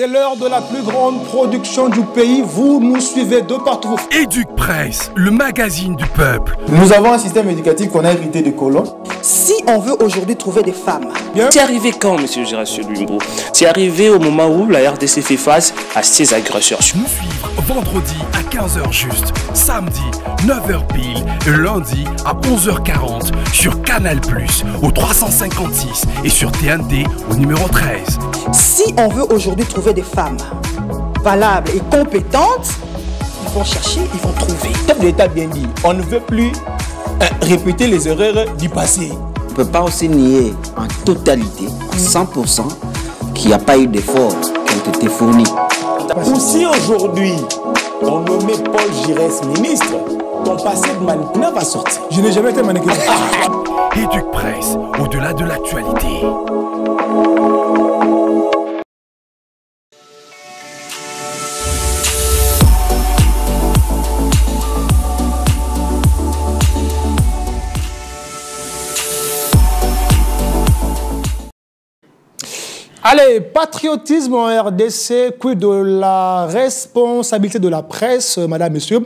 C'est l'heure de la plus grande production du pays. Vous nous suivez de partout. Éduc-Presse, le magazine du peuple. Nous avons un système éducatif qu'on a hérité de colons. Si on veut aujourd'hui trouver des femmes... C'est arrivé quand, M. Gérard Lumbo? C'est arrivé au moment où la RDC fait face à ces agresseurs. Nous suivre vendredi à 15h juste, samedi 9h pile et lundi à 11h40 sur Canal+, au 356 et sur TNT au numéro 13. Si on veut aujourd'hui trouver des femmes valables et compétentes, ils vont chercher, ils vont trouver. Le chef de l'État bien dit, on ne veut plus répéter les erreurs du passé. On ne peut pas aussi nier en totalité, à 100%, qu'il n'y a pas eu d'efforts qui ont été fournis. Ou si aujourd'hui, on nommait Paul Giresse ministre, ton passé de mannequin va sortir. Je n'ai jamais été mannequin. Éduc-Presse, au-delà de l'actualité. Allez, patriotisme en RDC, quid de la responsabilité de la presse, madame, monsieur.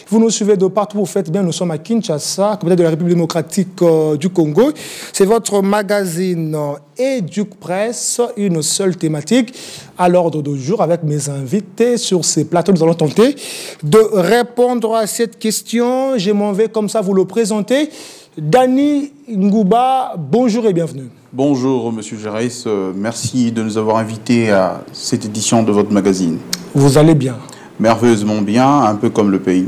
Vous nous suivez de partout, vous faites bien, nous sommes à Kinshasa, communauté de la République démocratique du Congo. C'est votre magazine Éduc-Presse, une seule thématique à l'ordre du jour avec mes invités sur ces plateaux. Nous allons tenter de répondre à cette question. Je m'en vais comme ça vous le présenter. Dani Ngouba, bonjour et bienvenue. Bonjour, Monsieur Gérès. Merci de nous avoir invités à cette édition de votre magazine. Vous allez bien? Merveilleusement bien, un peu comme le pays.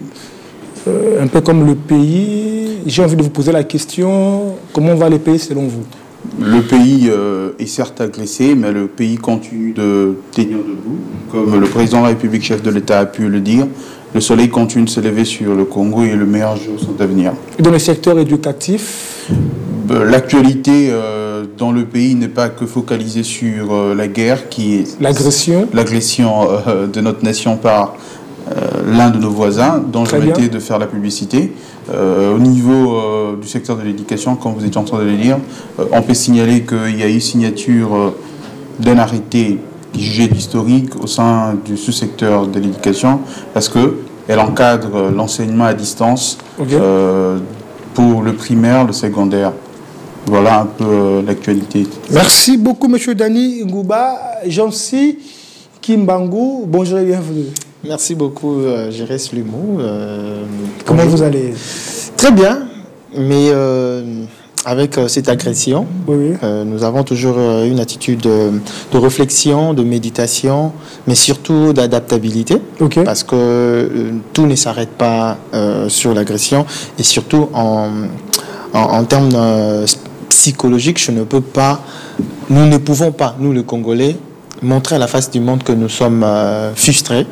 Un peu comme le pays. J'ai envie de vous poser la question, comment va le pays selon vous? Le pays est certes agressé, mais le pays continue de tenir debout. Comme le président de la République, chef de l'État, a pu le dire, le soleil continue de se lever sur le Congo et le meilleur jour sont à venir. Et dans le secteur éducatif? L'actualité dans le pays n'est pas que focalisée sur la guerre, qui est l'agression de notre nation par l'un de nos voisins, dont je m'étais de faire la publicité. Au niveau du secteur de l'éducation, comme vous étiez en train de le dire, on peut signaler qu'il y a eu signature d'un arrêté jugé d'historique au sein du sous-secteur de l'éducation, parce qu'elle encadre l'enseignement à distance pour le primaire, le secondaire. Voilà un peu l'actualité. Merci beaucoup, M. Dani Ngouba. Jancy Kimbangu, bonjour et bienvenue. Merci beaucoup, Gérès Lumbo. Comment vous allez? Très bien, mais avec cette agression, nous avons toujours une attitude de réflexion, de méditation, mais surtout d'adaptabilité, parce que tout ne s'arrête pas sur l'agression, et surtout en termes psychologiques, nous ne pouvons pas, nous les Congolais, montrer à la face du monde que nous sommes frustrés,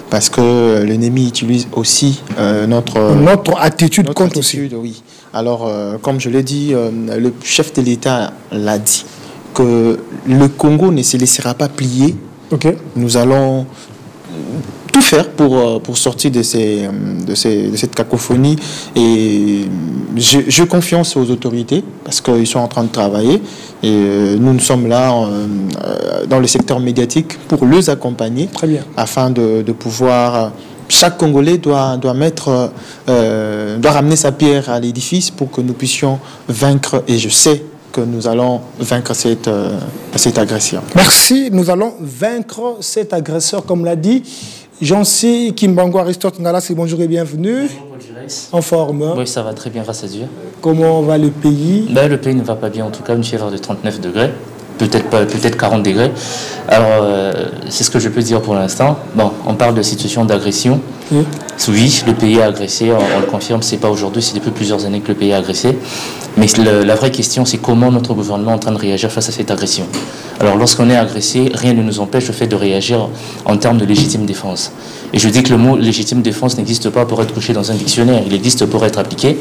parce que l'ennemi utilise aussi notre attitude compte aussi. Oui. Alors, comme je l'ai dit, le chef de l'État l'a dit, que le Congo ne se laissera pas plier. Nous allons tout faire pour sortir de cette cacophonie. Et je confiance aux autorités, parce qu'ils sont en train de travailler. Et nous sommes là dans le secteur médiatique pour les accompagner. Très bien. Afin de pouvoir... Chaque Congolais doit ramener sa pierre à l'édifice pour que nous puissions vaincre. Et je sais que nous allons vaincre cette agression. Merci. Nous allons vaincre cet agresseur, comme l'a dit Jancy Kimbangu Aristote Ngalasi. Bonjour et bienvenue. Bonjour, en forme? Oui, ça va très bien, grâce à Dieu. Comment va le pays? Le pays ne va pas bien, en tout cas, une fièvre de 39 degrés. Peut-être 40 degrés. Alors, c'est ce que je peux dire pour l'instant. Bon, on parle de situation d'agression. Oui, le pays a agressé, on le confirme, c'est pas aujourd'hui, c'est depuis plusieurs années que le pays a agressé. Mais la vraie question, c'est comment notre gouvernement est en train de réagir face à cette agression. Alors, lorsqu'on est agressé, rien ne nous empêche le fait de réagir en termes de légitime défense. Et je dis que le mot légitime défense n'existe pas pour être couché dans un dictionnaire, il existe pour être appliqué.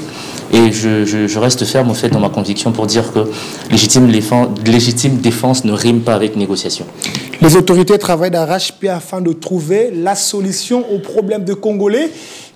Et je reste ferme au fait dans ma conviction pour dire que légitime défense ne rime pas avec négociation. Les autorités travaillent d'arrache-pied afin de trouver la solution aux problèmes de Congolais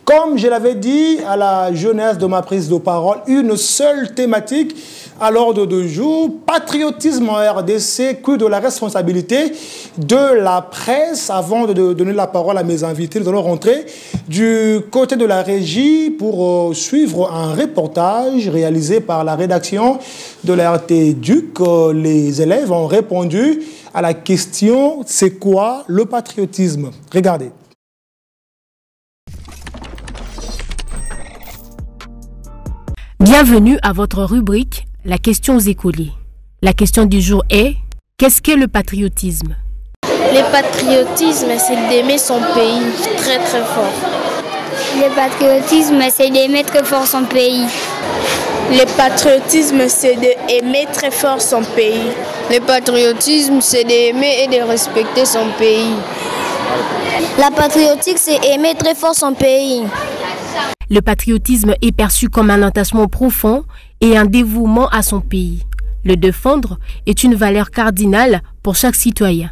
Comme je l'avais dit à la jeunesse de ma prise de parole, une seule thématique à l'ordre du jour, patriotisme en RDC, que de la responsabilité de la presse. Avant de donner la parole à mes invités, nous allons rentrer du côté de la régie pour suivre un reportage réalisé par la rédaction de la RT Duc. Les élèves ont répondu à la question « C'est quoi le patriotisme ?» Regardez. Bienvenue à votre rubrique « La question aux écoliers ». La question du jour est « Qu'est-ce qu'est le patriotisme ?» Le patriotisme, c'est d'aimer son pays très très fort. Le patriotisme, c'est d'aimer très fort son pays. Le patriotisme, c'est d'aimer très fort son pays. Le patriotisme, c'est d'aimer et de respecter son pays. La patriotique, c'est aimer très fort son pays. Le patriotisme est perçu comme un attachement profond et un dévouement à son pays. Le défendre est une valeur cardinale pour chaque citoyen.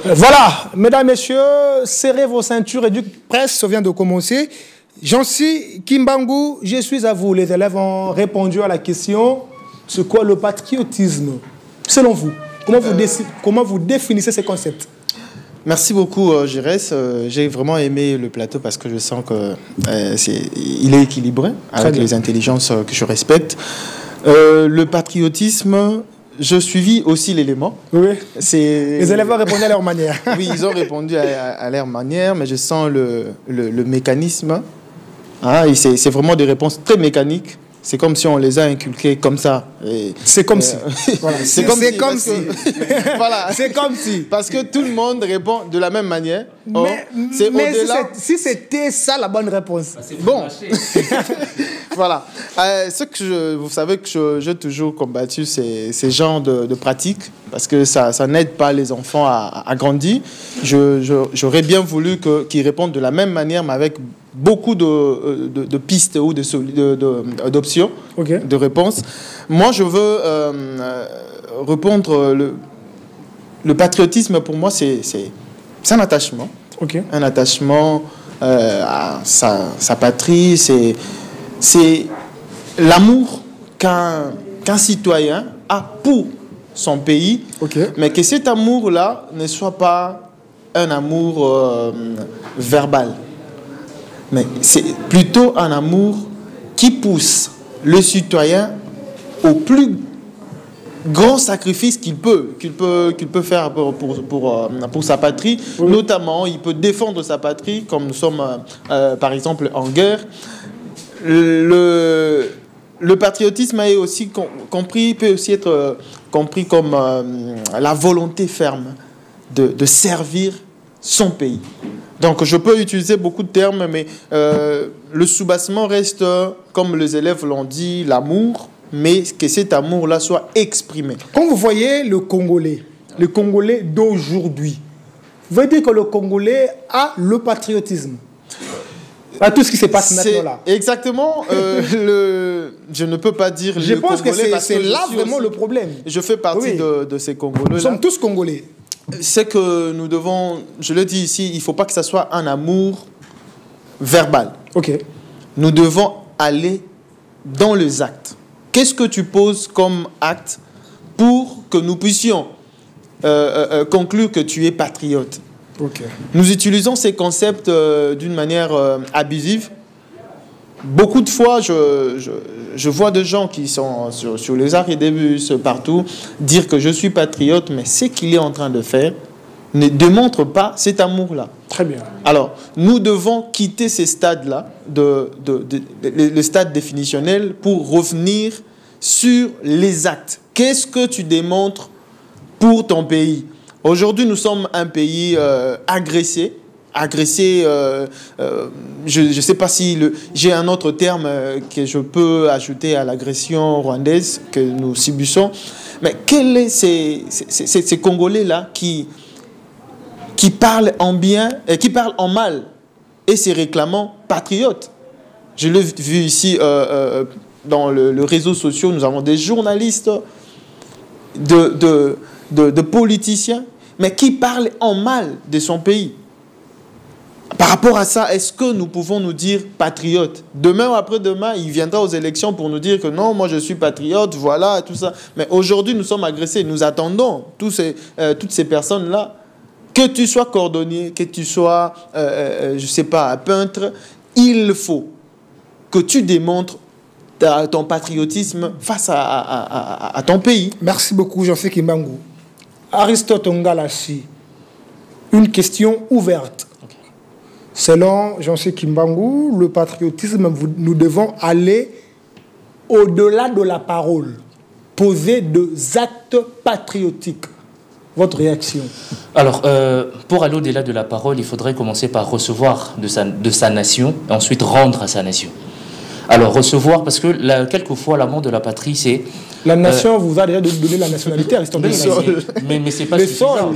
Voilà, mesdames, messieurs, serrez vos ceintures et du presse vient de commencer. Jancy Kimbangu, je suis à vous. Les élèves ont répondu à la question « C'est quoi le patriotisme ?» Selon vous, comment vous définissez ces concepts? Merci beaucoup, Girès. J'ai vraiment aimé le plateau parce que je sens qu'il est équilibré avec les intelligences que je respecte. Le patriotisme, je suivis aussi l'élément. Oui. Les élèves ont répondu à leur manière. Oui, ils ont répondu à leur manière, mais je sens le mécanisme. Hein, c'est vraiment des réponses très mécaniques. C'est comme si on les a inculqués comme ça. C'est comme si. Voilà. C'est comme si. Voilà. C'est comme si. Parce que tout le monde répond de la même manière. Mais si c'était ça la bonne réponse. Bon. Voilà. Vous savez que j'ai toujours combattu ces genres de pratiques parce que ça n'aide pas les enfants à grandir. J'aurais bien voulu qu'ils répondent de la même manière, mais avec beaucoup de pistes ou d'options, de réponses. Moi, je veux répondre. Le patriotisme, pour moi, c'est un attachement. Un attachement à sa patrie. C'est l'amour qu'un citoyen a pour son pays, mais que cet amour-là ne soit pas un amour verbal. Mais c'est plutôt un amour qui pousse le citoyen au plus grand sacrifice qu'il peut faire pour sa patrie. Notamment, il peut défendre sa patrie, comme nous sommes, par exemple, en guerre. Le patriotisme est aussi peut aussi être compris comme la volonté ferme de servir son pays. Donc, je peux utiliser beaucoup de termes, mais le soubassement reste, comme les élèves l'ont dit, l'amour, mais que cet amour-là soit exprimé. Quand vous voyez le Congolais d'aujourd'hui, vous voyez dire que le Congolais a le patriotisme. À tout ce qui se passe maintenant là. Exactement. Je ne peux pas dire je pense que c'est là vraiment le problème. Je fais partie de ces Congolais. Nous sommes tous Congolais. C'est que nous devons, je le dis ici, il ne faut pas que ça soit un amour verbal. Nous devons aller dans les actes. Qu'est-ce que tu poses comme acte pour que nous puissions conclure que tu es patriote? Nous utilisons ces concepts d'une manière abusive. Beaucoup de fois, je vois des gens qui sont sur les arrêts des bus, partout, dire que je suis patriote, mais ce qu'il est en train de faire ne démontre pas cet amour-là. Très bien. Alors, nous devons quitter ces stades-là, le stade définitionnel, pour revenir sur les actes. Qu'est-ce que tu démontres pour ton pays? Aujourd'hui, nous sommes un pays agressé, je ne sais pas si j'ai un autre terme que je peux ajouter à l'agression rwandaise que nous subissons, mais quels sont ces Congolais-là qui parlent en bien et qui parlent en mal et se réclamant patriotes? Je l'ai vu ici dans le réseau social, nous avons des journalistes, de politiciens mais qui parle en mal de son pays. Par rapport à ça, est-ce que nous pouvons nous dire patriotes? Demain ou après-demain, il viendra aux élections pour nous dire que non, moi je suis patriote, voilà, tout ça. Mais aujourd'hui, nous sommes agressés. Nous attendons toutes ces personnes-là. Que tu sois cordonnier, que tu sois, je ne sais pas, peintre, il faut que tu démontres ton patriotisme face à ton pays. Merci beaucoup, Jean-Philippe Kimbangu. Aristote Ngalassi, une question ouverte. Okay. Selon Jean-Philippe Kimbangu, le patriotisme, nous devons aller au-delà de la parole, poser des actes patriotiques. Votre réaction? Alors, pour aller au-delà de la parole, il faudrait commencer par recevoir de sa nation et ensuite rendre à sa nation. Alors, recevoir, parce que quelquefois, l'amour de la patrie, c'est... La nation vous a déjà donné la nationalité, Aristote. Mais c'est pas suffisant.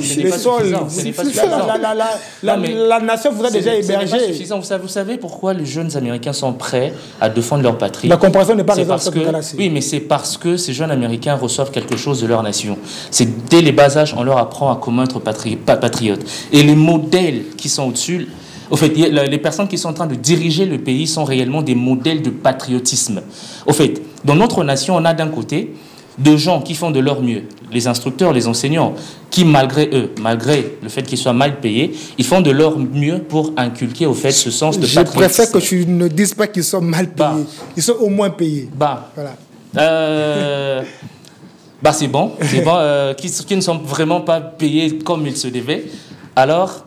La nation vous a déjà hébergé. C'est suffisant. Vous savez pourquoi les jeunes Américains sont prêts à défendre leur patrie? La comparaison n'est pas raisonnable. Oui, mais c'est parce que ces jeunes Américains reçoivent quelque chose de leur nation. C'est dès les bas âges, on leur apprend à comment être patriote. Et les modèles qui sont au-dessus... Au fait, les personnes qui sont en train de diriger le pays sont réellement des modèles de patriotisme. Au fait, dans notre nation, on a d'un côté des gens qui font de leur mieux, les instructeurs, les enseignants, qui malgré eux, malgré le fait qu'ils soient mal payés, ils font de leur mieux pour inculquer au fait ce sens de patriotisme. Je préfère que tu ne dises pas qu'ils sont mal payés, ils sont au moins payés. Voilà. C'est bon, qui ne sont vraiment pas payés comme ils se devaient. Alors...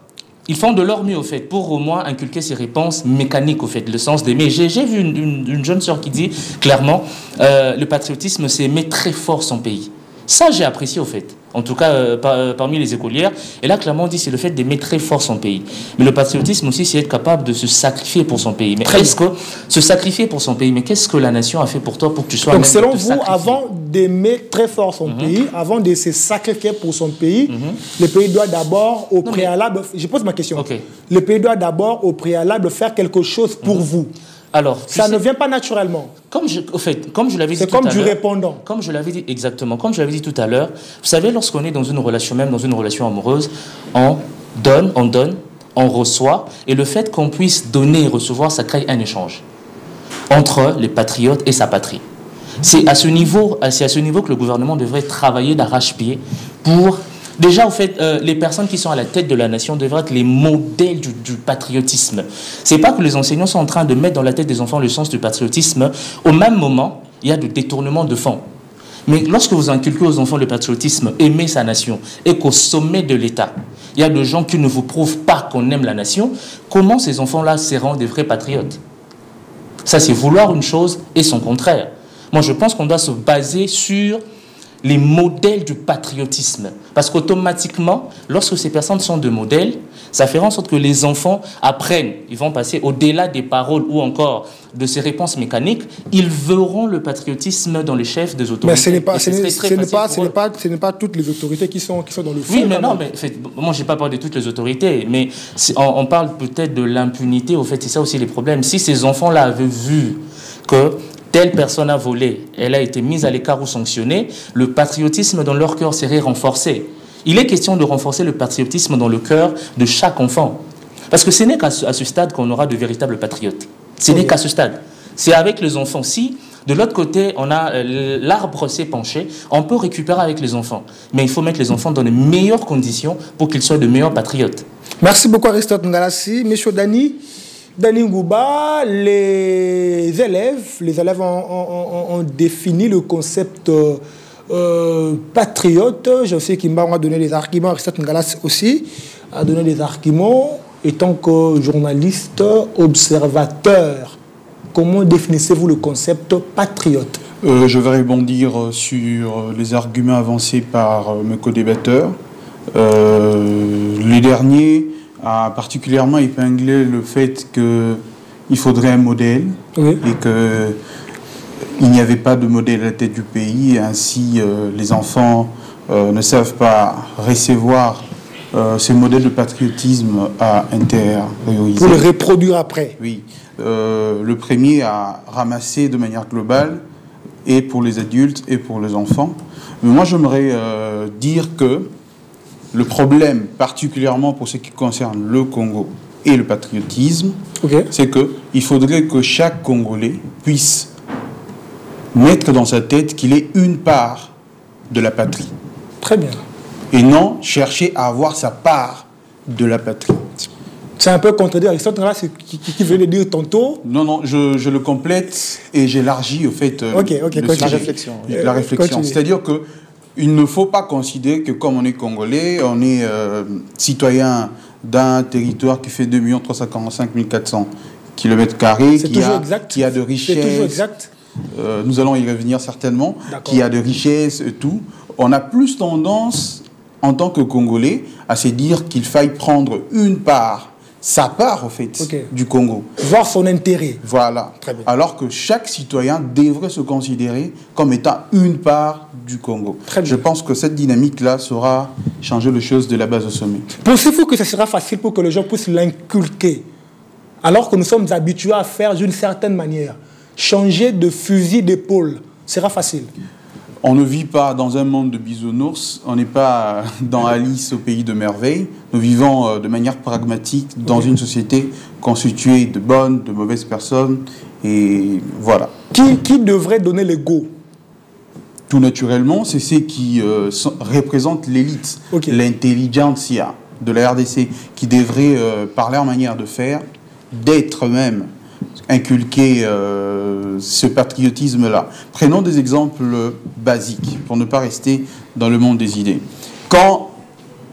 ils font de leur mieux, au fait, pour au moins inculquer ces réponses mécaniques, au fait, le sens d'aimer. J'ai vu une jeune sœur qui dit clairement le patriotisme, c'est aimer très fort son pays. Ça, j'ai apprécié, au fait. En tout cas, parmi les écolières. Et là, clairement, on dit c'est le fait d'aimer très fort son pays. Mais le patriotisme aussi, c'est être capable de se sacrifier pour son pays. Mais est-ce que se sacrifier pour son pays, mais qu'est-ce que la nation a fait pour toi pour que tu sois... Donc, selon vous, avant d'aimer très fort son pays, avant de se sacrifier pour son pays, le pays doit d'abord, au préalable... Je pose ma question. Okay. Le pays doit d'abord, au préalable, faire quelque chose pour vous. Alors, ça ne vient pas naturellement. Comme je l'avais dit tout à l'heure. C'est comme du répondant. Comme je l'avais dit, exactement. Comme je l'avais dit tout à l'heure, vous savez, lorsqu'on est dans une relation, même dans une relation amoureuse, on donne, on reçoit. Et le fait qu'on puisse donner et recevoir, ça crée un échange entre les patriotes et sa patrie. C'est à ce niveau que le gouvernement devrait travailler d'arrache-pied pour... Déjà, au fait, les personnes qui sont à la tête de la nation devraient être les modèles du patriotisme. C'est pas que les enseignants sont en train de mettre dans la tête des enfants le sens du patriotisme. Au même moment, il y a du détournement de fonds. Mais lorsque vous inculquez aux enfants le patriotisme, aimer sa nation, et qu'au sommet de l'État, il y a des gens qui ne vous prouvent pas qu'on aime la nation, comment ces enfants-là seront des vrais patriotes? Ça, c'est vouloir une chose et son contraire. Moi, je pense qu'on doit se baser sur les modèles du patriotisme. Parce qu'automatiquement, lorsque ces personnes sont de modèles, ça fait en sorte que les enfants apprennent, ils vont passer au-delà des paroles ou encore de ces réponses mécaniques, ils verront le patriotisme dans les chefs des autorités. Mais ce n'est pas toutes les autorités qui sont dans le fond. Oui, mais non, mais moi je n'ai pas parlé de toutes les autorités, mais on parle peut-être de l'impunité, au fait, c'est ça aussi les problèmes. Si ces enfants-là avaient vu que telle personne a volé, elle a été mise à l'écart ou sanctionnée, le patriotisme dans leur cœur serait renforcé. Il est question de renforcer le patriotisme dans le cœur de chaque enfant. Parce que ce n'est qu'à ce stade qu'on aura de véritables patriotes. Ce n'est qu'à ce stade. C'est avec les enfants. Si, de l'autre côté, on a l'arbre s'est penché, on peut récupérer avec les enfants. Mais il faut mettre les enfants dans les meilleures conditions pour qu'ils soient de meilleurs patriotes. Merci beaucoup Aristote Ngalassi. Monsieur Dani Ngouba, les élèves ont défini le concept patriote. Je sais qu'Imba a donné des arguments, Aristote Ngalassi aussi a donné des arguments. Et tant que journaliste, observateur, comment définissez-vous le concept patriote? Je vais rebondir sur les arguments avancés par mes co-débatteurs. Les derniers a particulièrement épinglé le fait qu'il faudrait un modèle, oui, et qu'il n'y avait pas de modèle à la tête du pays, et ainsi les enfants ne savent pas recevoir ces modèles de patriotisme à intérioriser. Pour le reproduire après. Oui. Le premier à ramasser de manière globale, et pour les adultes et pour les enfants. Mais moi, j'aimerais dire que le problème, particulièrement pour ce qui concerne le Congo et le patriotisme, c'est qu'il faudrait que chaque Congolais puisse mettre dans sa tête qu'il est une part de la patrie. Très bien. Et non chercher à avoir sa part de la patrie. C'est un peu contredire Aristote, là, qui venait dire tantôt. Non, non, je le complète et j'élargis au fait la réflexion. La réflexion. C'est-à-dire qu'il ne faut pas considérer que comme on est Congolais, on est citoyen d'un territoire qui fait 2 345 400 km², qui a de richesses. C'est toujours exact. Nous allons y revenir certainement, qui a de richesses et tout. On a plus tendance, en tant que Congolais, à se dire qu'il faille prendre une part, sa part, au fait, du Congo. Voir son intérêt. Voilà. Alors que chaque citoyen devrait se considérer comme étant une part du Congo. Je pense que cette dynamique-là saura changer les choses de la base au sommet. Pensez-vous que ce sera facile pour que les gens puissent l'inculquer, alors que nous sommes habitués à faire d'une certaine manière? Changer de fusil d'épaule sera facile. On ne vit pas dans un monde de bisounours, on n'est pas dans Alice au pays de merveilles. Nous vivons de manière pragmatique dans une société constituée de bonnes, de mauvaises personnes, et voilà. Qui devrait donner le go? Tout naturellement, c'est ceux qui représentent l'élite, l'intelligentsia de la RDC, qui devrait, par leur manière de faire, d'être même, inculquer ce patriotisme-là. Prenons des exemples basiques, pour ne pas rester dans le monde des idées. Quand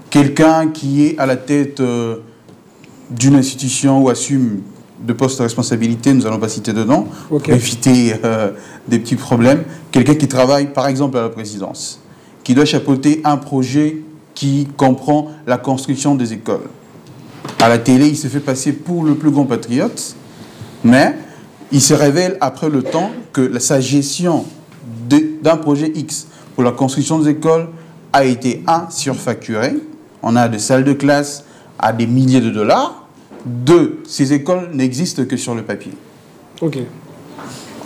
quelqu'un qui est à la tête d'une institution ou assume de postes de responsabilité, nous n'allons pas citer dedans, pour éviter des petits problèmes, quelqu'un qui travaille par exemple à la présidence, qui doit chapeauter un projet qui comprend la construction des écoles. À la télé, il se fait passer pour le plus grand patriote, mais il se révèle après le temps que sa gestion d'un projet X pour la construction des écoles a été surfacturée. On a des salles de classe à des milliers de dollars. 2, ces écoles n'existent que sur le papier.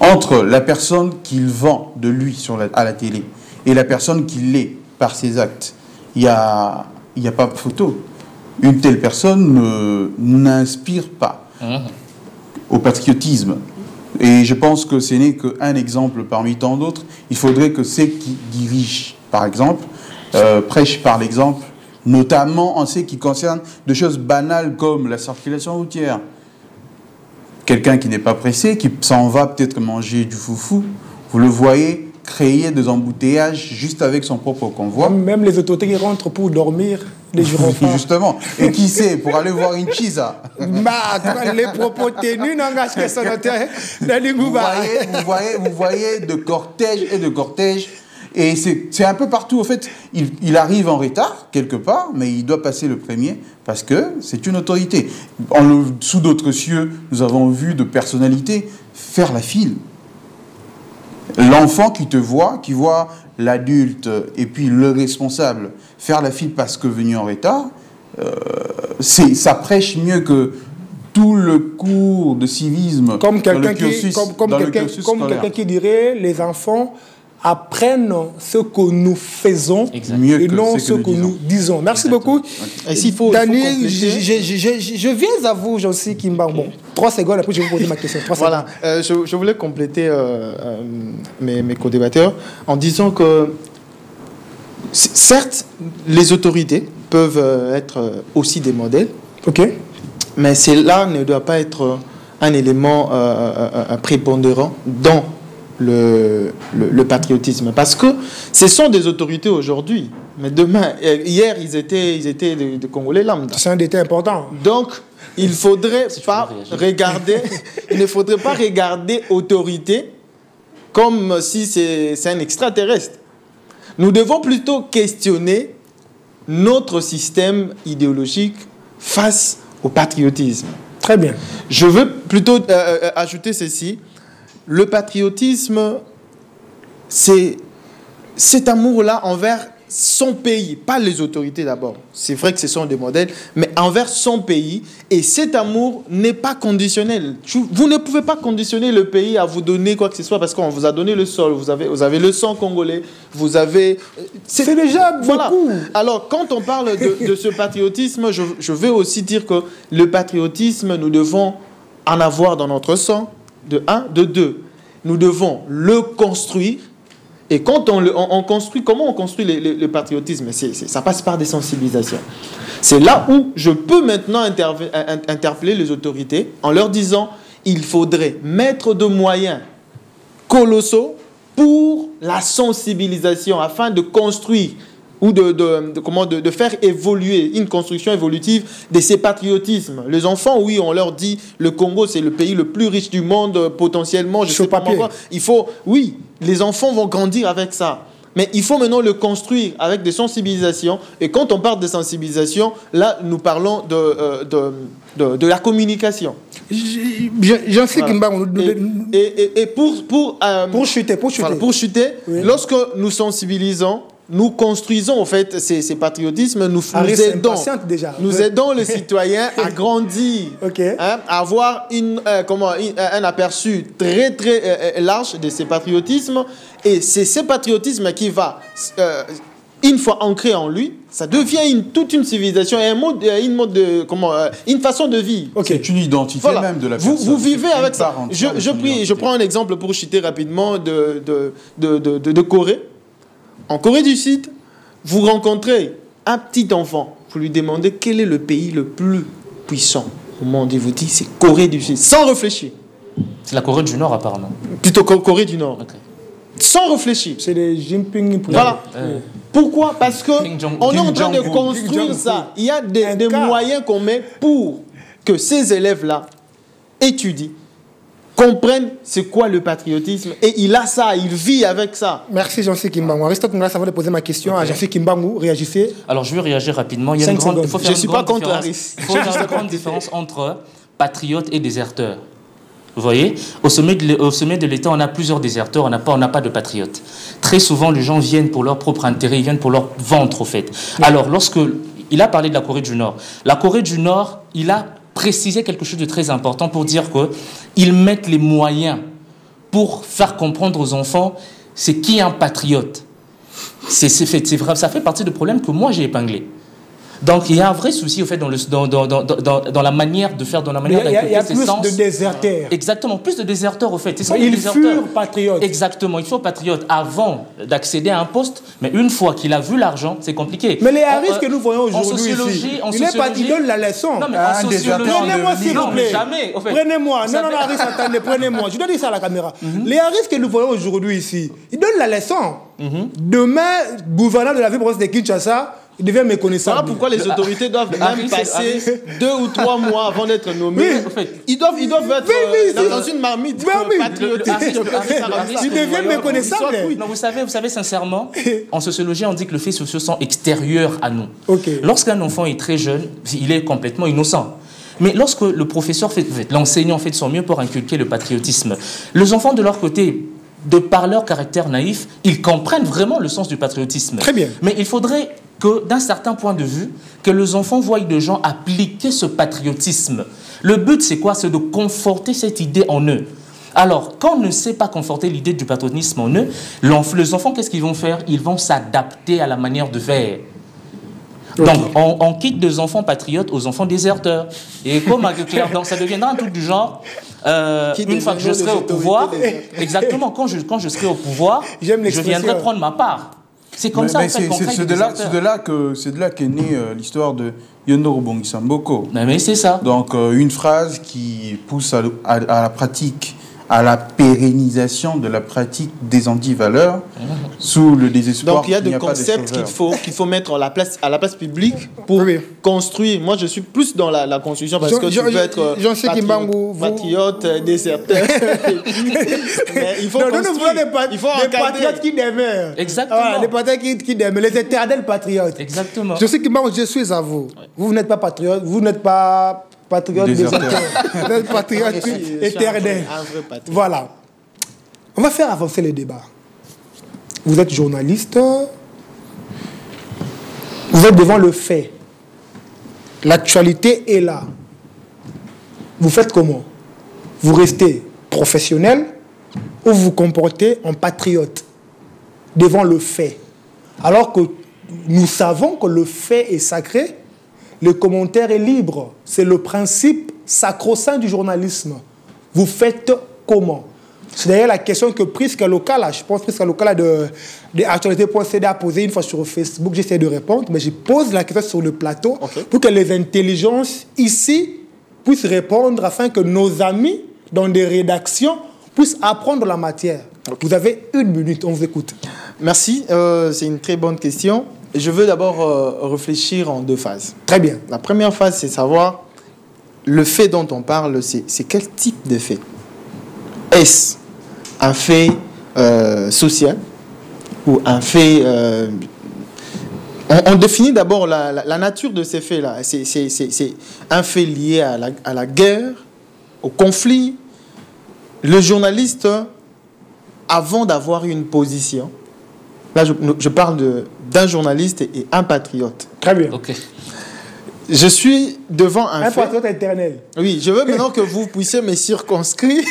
Entre la personne qu'il vend de lui à la télé et la personne qui l'est par ses actes, il n'y a pas de photo. Une telle personne n'inspire pas au patriotisme. Et je pense que ce n'est qu'un exemple parmi tant d'autres. Il faudrait que ceux qui dirigent, par exemple, prêchent par l'exemple, notamment en ce qui concerne des choses banales comme la circulation routière. Quelqu'un qui n'est pas pressé, qui s'en va peut-être manger du foufou, vous le voyez créer des embouteillages juste avec son propre convoi. Même les autorités qui rentrent pour dormir, les gyrophares. Justement. Et qui sait, pour aller voir une chisa. Les propos tenus, vous voyez de cortège et de cortège. Et c'est un peu partout, en fait. Il arrive en retard, quelque part, mais il doit passer le premier, parce que c'est une autorité. Sous d'autres cieux, nous avons vu de personnalités faire la file. L'enfant qui voit l'adulte et puis le responsable faire la file parce que venu en retard, ça prêche mieux que tout le cours de civisme. Comme quelqu'un qui dirait, les enfants apprennent ce que nous faisons et non ce que nous disons. Merci beaucoup. Daniel, je viens à vous, Josie Kimba. Bon, 3 secondes, après je vais vous poser ma question. Voilà, je voulais compléter mes co-débatteurs en disant que certes, les autorités peuvent être aussi des modèles, mais cela ne doit pas être un élément prépondérant dans le patriotisme, parce que ce sont des autorités aujourd'hui, mais demain, hier ils étaient des Congolais lambda. C'est un détail important. Donc il faudrait pas regarder, il ne faudrait pas regarder autorité comme si c'est un extraterrestre. Nous devons plutôt questionner notre système idéologique face au patriotisme. Très bien. Je veux plutôt ajouter ceci. Le patriotisme, c'est cet amour-là envers son pays, pas les autorités d'abord. C'est vrai que ce sont des modèles, mais envers son pays. Et cet amour n'est pas conditionnel. Vous ne pouvez pas conditionner le pays à vous donner quoi que ce soit parce qu'on vous a donné le sol, vous avez le sang congolais, vous avez... C'est déjà beaucoup. Voilà. Alors, quand on parle de ce patriotisme, je veux aussi dire que le patriotisme, nous devons en avoir dans notre sang, de un, de deux. Nous devons le construire. Et quand on construit, comment on construit le patriotisme? Ça passe par des sensibilisations. C'est là où je peux maintenant interpeller les autorités en leur disant il faudrait mettre de moyens colossaux pour la sensibilisation afin de construire ou de faire évoluer une construction évolutive de ces patriotismes. Les enfants, oui, on leur dit le Congo, c'est le pays le plus riche du monde potentiellement. Je sais pas pourquoi. Il faut, oui, les enfants vont grandir avec ça. Mais il faut maintenant le construire avec des sensibilisations. Et quand on parle de sensibilisation, là, nous parlons de la communication. J'en sais qu'il Et pour chuter, oui. Lorsque nous sensibilisons, nous construisons en fait ces patriotismes, nous aidons les citoyens à grandir, à avoir un aperçu très très large de ces patriotismes. Et c'est ce patriotisme qui va, une fois ancré en lui, ça devient toute une civilisation et une façon de vivre. C'est une identité même de la personne. Vous vivez avec ça. Je prends un exemple pour citer rapidement de Corée. En Corée du Sud, vous rencontrez un petit enfant, vous lui demandez quel est le pays le plus puissant au monde. Il vous dit c'est Corée du Sud, sans réfléchir. C'est la Corée du Nord apparemment. Plutôt Corée du Nord. Okay. Sans réfléchir. C'est les Jinping. Voilà. Pourquoi? Parce qu'on est en train de construire ça. Il y a des moyens qu'on met pour que ces élèves-là étudient, comprennent c'est quoi le patriotisme et il a ça, il vit avec ça. Merci Jean-Philippe Kimbangu. Aristote Nglas, avant de poser ma question à Jean-Philippe Kimbangu, réagissez. Alors je vais réagir rapidement. Il y a je ne suis pas contre Aris. Il faut faire une grande différence entre patriote et déserteur. Vous voyez, au sommet de l'État, on a plusieurs déserteurs, on n'a pas de patriotes. Très souvent, les gens viennent pour leur propre intérêt, ils viennent pour leur ventre, au fait. Alors, il a parlé de la Corée du Nord. La Corée du Nord, il a préciser quelque chose de très important pour dire qu'ils mettent les moyens pour faire comprendre aux enfants c'est qui un patriote. C'est vrai, ça fait partie du problème que moi j'ai épinglé. Donc il y a un vrai souci au fait dans la manière de faire, dans la manière d'inculquer. Il y a plus de déserteurs. Exactement, plus de déserteurs au fait. Ils furent patriotes. Exactement, ils sont patriotes avant d'accéder à un poste, mais une fois qu'il a vu l'argent, c'est compliqué. Mais les Harris que nous voyons aujourd'hui ici, il donne la leçon. Non mais en sociologie, prenez-moi s'il vous plaît. Jamais. Prenez-moi. Non, Harris, attendez, prenez-moi. Je dois dire ça à la caméra. Les Harris que nous voyons aujourd'hui ici, ils donnent la leçon. Demain, gouverneur de la ville province de Kinshasa, il devient méconnaissable. Voilà pourquoi les autorités doivent même passer 2 ou 3 mois avant d'être nommés. Ils doivent être dans une marmite patriotique. Ils deviennent méconnaissables. Non, vous savez sincèrement, en sociologie, on dit que les faits sociaux sont extérieurs à nous. Lorsqu'un enfant est très jeune, il est complètement innocent. Mais lorsque le professeur l'enseignant fait de son mieux pour inculquer le patriotisme, les enfants de leur côté, de par leur caractère naïf, ils comprennent vraiment le sens du patriotisme. Très bien. Mais il faudrait que, d'un certain point de vue, que les enfants voient des gens appliquer ce patriotisme. Le but, c'est quoi? C'est de conforter cette idée en eux. Alors, quand on ne sait pas conforter l'idée du patriotisme en eux, les enfants, qu'est-ce qu'ils vont faire? Ils vont s'adapter à la manière de faire. Donc, on quitte des enfants patriotes aux enfants déserteurs. Et comme donc, ça deviendra un truc du genre, une fois que je serai au pouvoir, exactement, quand je serai au pouvoir, je viendrai prendre ma part. C'est comme ça, en fait, qu'on crée des déserteurs. C'est de là qu'est née l'histoire de Yondoro Bongisa Mboko. Mais c'est ça. Donc, une phrase qui pousse à la pratique, à la pérennisation de la pratique des antivaleurs sous le désespoir. Donc il y a des concepts qu'il faut mettre à la place publique pour construire. Moi je suis plus dans la construction parce que tu peux être patriote, déserteur. Mais il faut construire. Il faut des patriotes qui demeurent. Exactement. Les patriotes qui demeurent, les éternels patriotes. Exactement. Je sais que je suis à vous. Vous n'êtes pas patriote, vous n'êtes pas patriote déserteur. Patriote éternel. Voilà. On va faire avancer le débat. Vous êtes journaliste. Vous êtes devant le fait. L'actualité est là. Vous faites comment? Vous restez professionnel ou vous vous comportez en patriote devant le fait? Alors que nous savons que le fait est sacré, le commentaire est libre. C'est le principe sacro-saint du journalisme. Vous faites comment? C'est d'ailleurs la question que Prisca Locala, je pense Prisca Locala de Actualité.cd a posé une fois sur Facebook. J'essaie de répondre, mais je pose la question sur le plateau pour que les intelligences ici puissent répondre afin que nos amis dans des rédactions puissent apprendre la matière. Vous avez 1 minute, on vous écoute. Merci, c'est une très bonne question. Je veux d'abord réfléchir en 2 phases. Très bien. La première phase, c'est savoir le fait dont on parle, c'est quel type de fait? Est-ce un fait social ou un fait... On définit d'abord la nature de ces faits-là. C'est un fait lié à la guerre, au conflit. Le journaliste, avant d'avoir une position, là je parle d'un journaliste et un patriote. Très bien. Ok. Je suis devant un fait... patriote éternel. Oui, je veux maintenant que vous puissiez me circonscrire.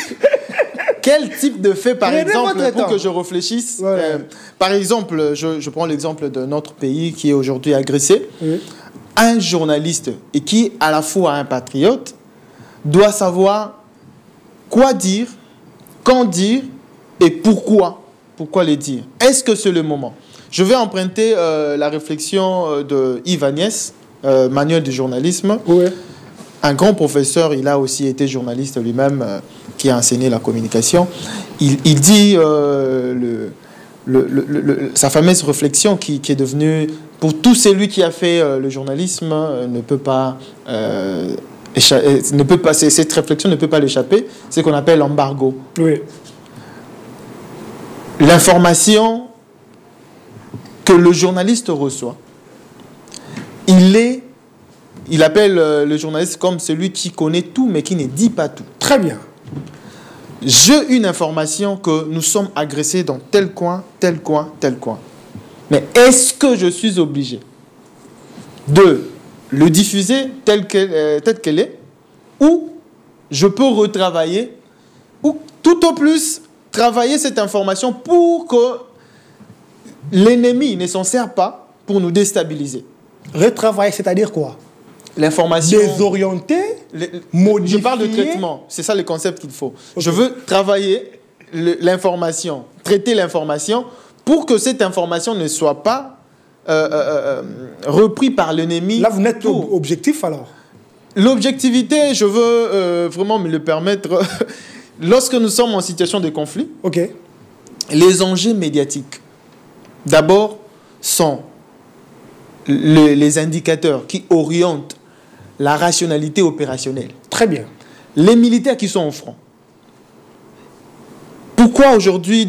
Quel type de fait, par exemple, pour que je réfléchisse par exemple, je prends l'exemple de notre pays qui est aujourd'hui agressé. Un journaliste et qui est à la fois un patriote doit savoir quoi dire, quand dire et pourquoi. Pourquoi les dire? Est-ce que c'est le moment? Je vais emprunter la réflexion de Yves Agnès, manuel du journalisme. Un grand professeur, il a aussi été journaliste lui-même, qui a enseigné la communication. Il dit sa fameuse réflexion qui est devenue, pour tout celui qui a fait le journalisme, ne peut pas cette réflexion ne peut pas l'échapper, c'est ce qu'on appelle l'embargo. Oui. L'information que le journaliste reçoit, il appelle le journaliste comme celui qui connaît tout mais qui ne dit pas tout. Très bien. J'ai une information que nous sommes agressés dans tel coin, tel coin, tel coin. Mais est-ce que je suis obligé de le diffuser tel qu'elle est, ou je peux retravailler, ou tout au plus travailler cette information pour que l'ennemi ne s'en sert pas pour nous déstabiliser? Retravailler, c'est-à-dire quoi? L'information... Désorienter, modifier... Je parle de traitement, c'est ça le concept qu'il faut. Je veux travailler l'information, traiter l'information pour que cette information ne soit pas reprise par l'ennemi. Là, vous n'êtes pas objectif alors? L'objectivité, je veux vraiment me le permettre. Lorsque nous sommes en situation de conflit, les enjeux médiatiques, d'abord, sont les indicateurs qui orientent la rationalité opérationnelle. Très bien. Les militaires qui sont au front. Pourquoi aujourd'hui,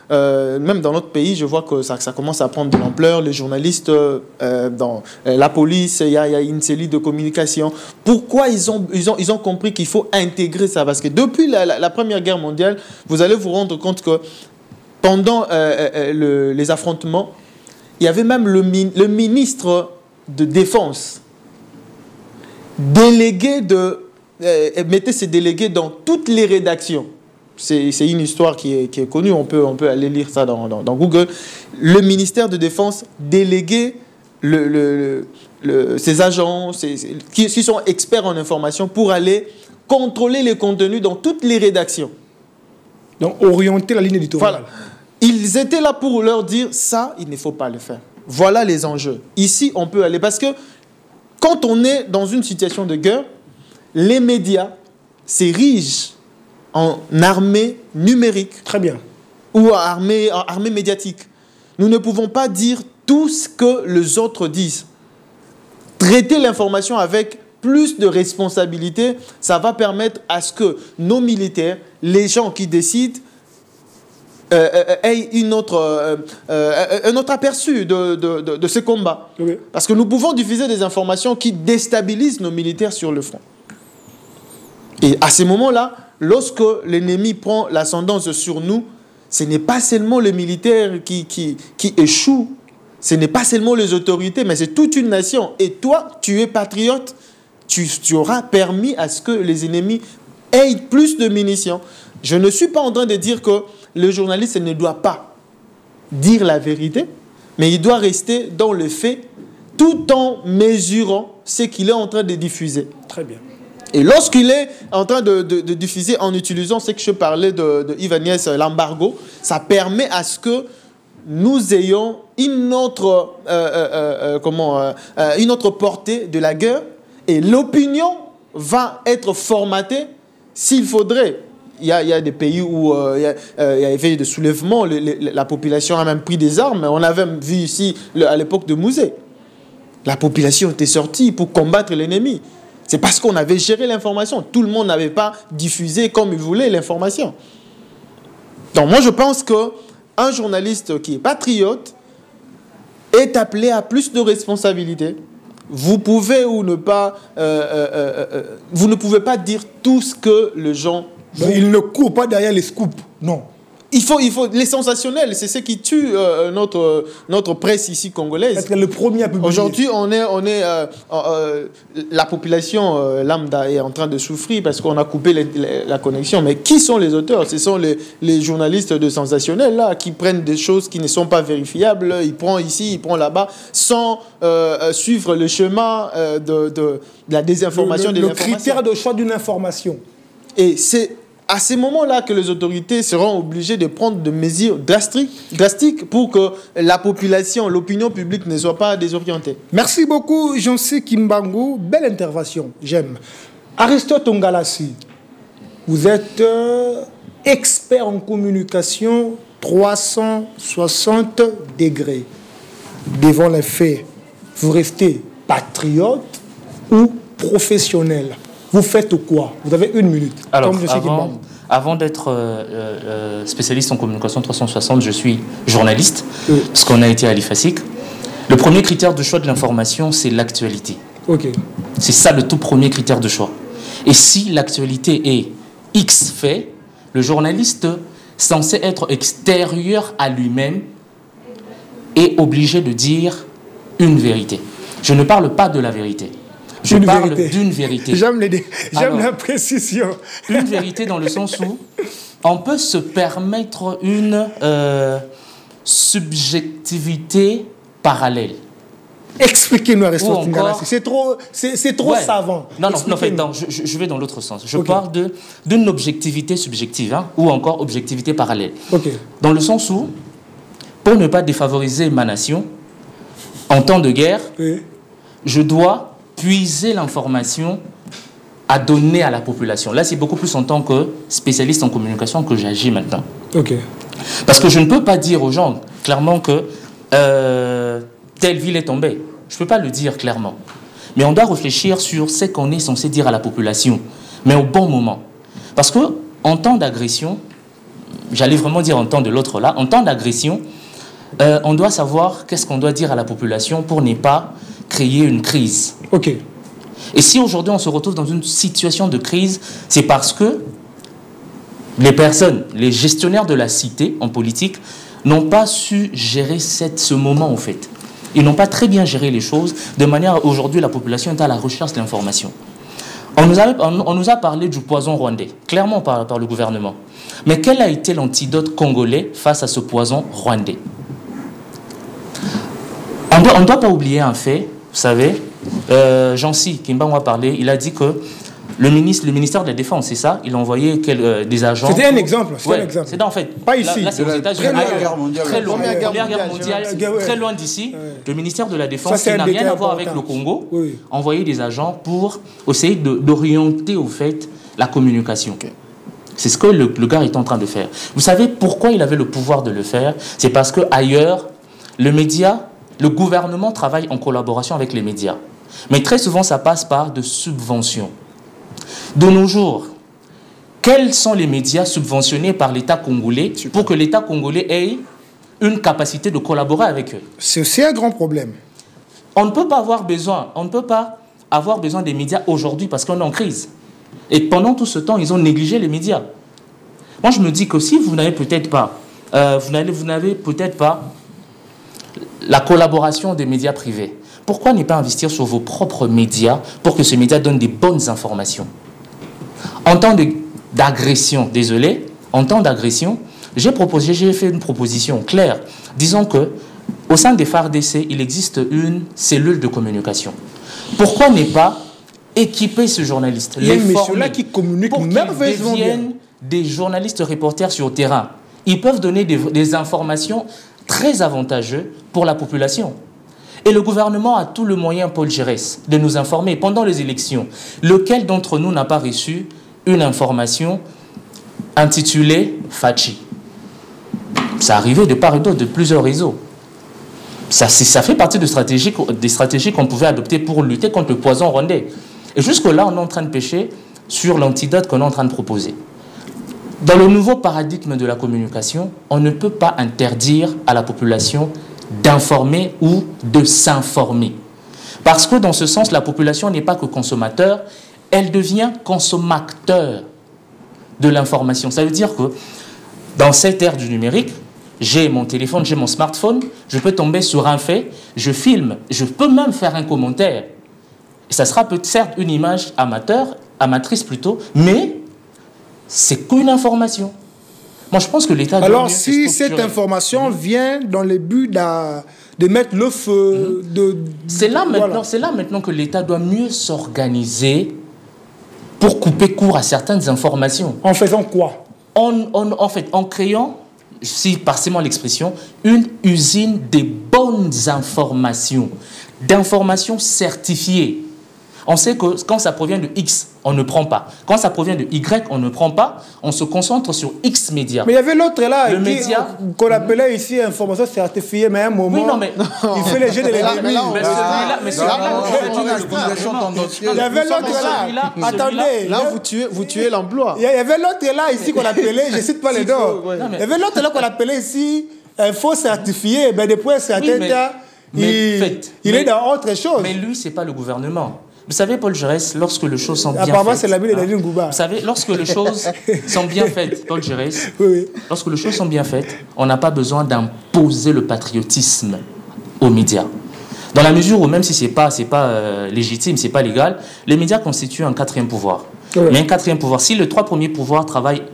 même dans notre pays, je vois que ça commence à prendre de l'ampleur, les journalistes, dans la police, il y a une série de communication. Pourquoi ils ont compris qu'il faut intégrer ça? Parce que depuis la Première Guerre mondiale, vous allez vous rendre compte que pendant les affrontements, il y avait même le ministre de Défense mettait ses délégués dans toutes les rédactions. C'est une histoire qui est connue, on peut aller lire ça dans Google. Le ministère de Défense déléguait ses agents qui sont experts en information pour aller contrôler les contenus dans toutes les rédactions. Donc orienter la ligne éditoriale. Voilà. Ils étaient là pour leur dire ça, il ne faut pas le faire. Voilà les enjeux. Ici, on peut aller parce que quand on est dans une situation de guerre, les médias s'érigent en armée numérique. Très bien. Ou en armée médiatique. Nous ne pouvons pas dire tout ce que les autres disent. Traiter l'information avec plus de responsabilité, ça va permettre à ce que nos militaires, les gens qui décident, aient un autre aperçu de ce combat. Oui. Parce que nous pouvons diffuser des informations qui déstabilisent nos militaires sur le front. Et à ces moments-là, lorsque l'ennemi prend l'ascendance sur nous, ce n'est pas seulement les militaires qui échouent, ce n'est pas seulement les autorités, mais c'est toute une nation. Et toi, tu es patriote, tu auras permis à ce que les ennemis aient plus de munitions. Je ne suis pas en train de dire que le journaliste ne doit pas dire la vérité, mais il doit rester dans le fait tout en mesurant ce qu'il est en train de diffuser. Très bien. Et lorsqu'il est en train de diffuser en utilisant ce que je parlais de Yves Agnès, l'embargo, ça permet à ce que nous ayons une autre portée de la guerre et l'opinion va être formatée s'il faudrait. Il y a des pays où il y avait des soulèvements, la population a même pris des armes. On avait vu ici à l'époque de Mouzé. La population était sortie pour combattre l'ennemi. C'est parce qu'on avait géré l'information. Tout le monde n'avait pas diffusé comme il voulait l'information. Donc moi je pense qu'un journaliste qui est patriote est appelé à plus de responsabilités. Vous pouvez ou ne pas, vous ne pouvez pas dire tout ce que les gens... Il ne court pas derrière les scoops, non. Il faut les sensationnels, c'est ce qui tue notre presse ici congolaise. Parce que le premier à publier. Aujourd'hui, la population lambda est en train de souffrir parce qu'on a coupé la connexion. Mais qui sont les auteurs? Ce sont les journalistes de sensationnels là qui prennent des choses qui ne sont pas vérifiables. Ils prennent ici, ils prennent là-bas, sans suivre le chemin de la désinformation. Le critère de choix d'une information. Et c'est à ces moments-là que les autorités seront obligées de prendre des mesures drastiques pour que la population, l'opinion publique ne soit pas désorientée. Merci beaucoup, Jancy Kimbangu. Belle intervention, j'aime. Aristote Ongalassi, vous êtes expert en communication 360 degrés. Devant les faits, vous restez patriote ou professionnel? Vous faites quoi? Vous avez 1 minute. Alors, avant d'être spécialiste en communication 360, je suis journaliste, parce qu'on a été à l'IFASIC. Le premier critère de choix de l'information, c'est l'actualité. Okay. C'est ça le tout premier critère de choix. Et si l'actualité est X fait, le journaliste censé être extérieur à lui-même est obligé de dire une vérité. Je ne parle pas de la vérité. Je parle d'une vérité. J'aime la précision. Une vérité dans le sens où on peut se permettre une subjectivité parallèle. Expliquez-nous, Aristote Ongalassi. C'est trop savant. Non, je vais dans l'autre sens. Je parle d'une objectivité subjective, ou encore objectivité parallèle. Dans le sens où, pour ne pas défavoriser ma nation, en temps de guerre, je dois puiser l'information à donner à la population. Là, c'est beaucoup plus en tant que spécialiste en communication que j'agis maintenant. Parce que je ne peux pas dire aux gens clairement que telle ville est tombée. Je ne peux pas le dire clairement. Mais on doit réfléchir sur ce qu'on est censé dire à la population, mais au bon moment. Parce qu'en temps d'agression, j'allais vraiment dire en temps de l'autre là, en temps d'agression, on doit savoir qu'est-ce qu'on doit dire à la population pour ne pas créer une crise. Et si aujourd'hui on se retrouve dans une situation de crise, c'est parce que les personnes, les gestionnaires de la cité en politique n'ont pas su gérer ce moment en fait. Ils n'ont pas très bien géré les choses, de manière aujourd'hui la population est à la recherche de l'information. On nous a parlé du poison rwandais, clairement par le gouvernement. Mais quel a été l'antidote congolais face à ce poison rwandais? On ne doit pas oublier un fait, vous savez, Jancy Kimbangu a parlé, il a dit que le ministère de la Défense, c'est ça, il a envoyé des agents... C'était un exemple. C'est en fait... Pas ici. Là, c'est aux États-Unis. Très loin. Première guerre mondiale, très loin d'ici. Le ministère de la Défense, qui n'a rien à voir avec le Congo, a envoyé des agents pour essayer d'orienter, au fait, la communication. C'est ce que le gars est en train de faire. Vous savez pourquoi il avait le pouvoir de le faire? C'est parce qu'ailleurs, le gouvernement travaille en collaboration avec les médias. Mais très souvent, ça passe par de subventions. De nos jours, quels sont les médias subventionnés par l'État congolais pour que l'État congolais ait une capacité de collaborer avec eux? C'est aussi un grand problème. On ne peut pas avoir besoin des médias aujourd'hui parce qu'on est en crise. Et pendant tout ce temps, ils ont négligé les médias. Moi, je me dis que si vous n'avez peut-être pas, la collaboration des médias privés. Pourquoi ne pas investir sur vos propres médias pour que ces médias donnent des bonnes informations? En temps d'agression, désolé, en temps d'agression, j'ai fait une proposition claire. Disons que au sein des FARDC, il existe une cellule de communication. Pourquoi ne pas équiper ce journaliste, les former qui communiquent pour qu'ils deviennent des journalistes reporters sur le terrain? Ils peuvent donner des informations très avantageuses pour la population. Et le gouvernement a tout le moyen, Paul Giresse, de nous informer pendant les élections. Lequel d'entre nous n'a pas reçu une information intitulée Fachi? Ça arrivait de part et d'autre, de plusieurs réseaux. Ça fait partie des stratégies qu'on pouvait adopter pour lutter contre le poison rwandais. Et jusque-là, on est en train de pêcher sur l'antidote qu'on est en train de proposer. Dans le nouveau paradigme de la communication, on ne peut pas interdire à la population d'informer ou de s'informer. Parce que dans ce sens, la population n'est pas que consommateur, elle devient consommateur de l'information. Ça veut dire que dans cette ère du numérique, j'ai mon téléphone, j'ai mon smartphone, je peux tomber sur un fait, je filme, je peux même faire un commentaire. Et ça sera peut-être certes une image amatrice plutôt, mais c'est qu'une information. Moi, je pense que l'État... Alors, si cette information vient dans le but de mettre le feu... C'est là maintenant que l'État doit mieux s'organiser pour couper court à certaines informations. En faisant quoi? En fait, en créant, si passez-moi l'expression, une usine des bonnes informations, d'informations certifiées. On sait que quand ça provient de X, on ne prend pas. Quand ça provient de Y, on ne prend pas. On se concentre sur X médias. Mais il y avait l'autre là, qu'on Mhm. appelait ici information certifiée, mais à un moment, Oui, non, mais... il fait les jeux de l'ennemi. Il y avait l'autre là. Attendez. Là, vous tuez l'emploi. Il y avait l'autre là ici qu'on appelait, je ne cite pas les noms. Il y avait l'autre là qu'on appelait ici info certifiée. Ben, depuis un certain temps, il est dans autre chose. Mais lui, ce n'est pas le gouvernement. Vous savez, Paul Giresse, lorsque les choses sont bien faites... Apparemment, c'est l'ami de Nadine Gouba. Vous savez, lorsque les choses sont bien faites, Paul Giresse, lorsque les choses sont bien faites, on n'a pas besoin d'imposer le patriotisme aux médias. Dans la mesure où, même si ce n'est pas légitime, ce n'est pas légal, les médias constituent un quatrième pouvoir. Mais un quatrième pouvoir, si les trois premiers pouvoirs travaillent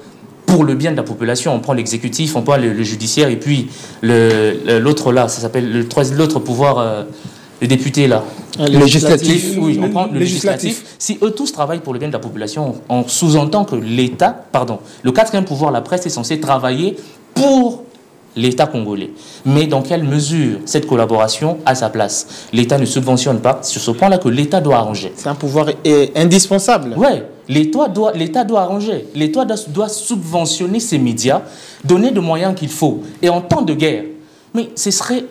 pour le bien de la population, on prend l'exécutif, on prend le judiciaire, et puis l'autre là, ça s'appelle l'autre pouvoir... les députés là. Le législatif. Oui, on prend le législatif. Si eux tous travaillent pour le bien de la population, on sous-entend que l'État, le quatrième pouvoir, la presse, est censé travailler pour l'État congolais. Mais dans quelle mesure cette collaboration a sa place? L'État ne subventionne pas. C'est sur ce point-là que l'État doit arranger. C'est un pouvoir indispensable. Oui, l'État doit arranger. L'État doit subventionner ces médias, donner des moyens qu'il faut. Et en temps de guerre, mais ce serait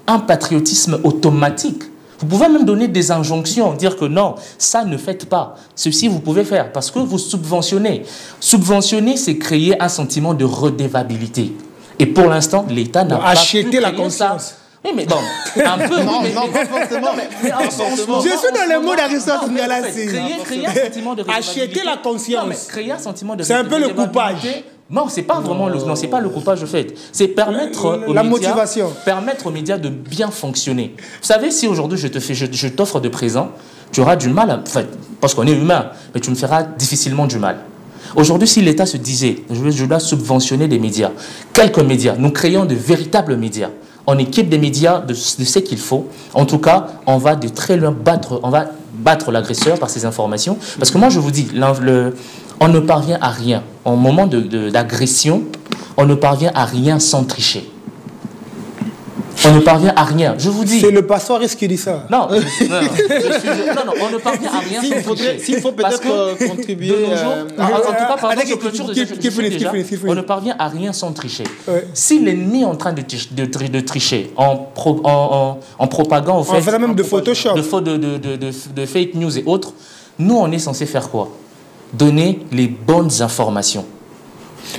un patriotisme automatique. Vous pouvez même donner des injonctions, dire que non, ça ne faites pas. Ceci, vous pouvez faire parce que vous subventionnez. Subventionner, c'est créer un sentiment de redevabilité. Et pour l'instant, l'État n'a pas acheter la conscience. Oui, mais bon, un peu. Non, pas forcément. Je suis dans le mot d'Aristote Ngalassi. Créer un sentiment de redevabilité. Acheter la conscience. Non, mais créer un sentiment de c'est un peu le coupage. Non, c'est pas vraiment c'est pas le coupage, au fait. C'est permettre aux médias de bien fonctionner. Vous savez, si aujourd'hui je t'offre de présents, tu auras du mal, parce qu'on est humain, mais tu me feras difficilement du mal. Aujourd'hui, si l'État se disait, je dois subventionner des médias, quelques médias, nous créons de véritables médias, on équipe des médias de ce qu'il faut. En tout cas, on va de très loin battre l'agresseur par ces informations. Parce que moi, je vous dis, on ne parvient à rien. En moment d'agression, on ne parvient à rien sans tricher. On ne parvient à rien. Je vous dis... C'est le pasteur qui dit ça. Non, on ne parvient à rien sans tricher. S'il faut peut-être contribuer... En tout cas, par exemple, on ne parvient à rien sans tricher. Si l'ennemi est en train de tricher en propagant... On fait même de Photoshop. De fake news et autres, nous, on est censé faire quoi? Donner les bonnes informations.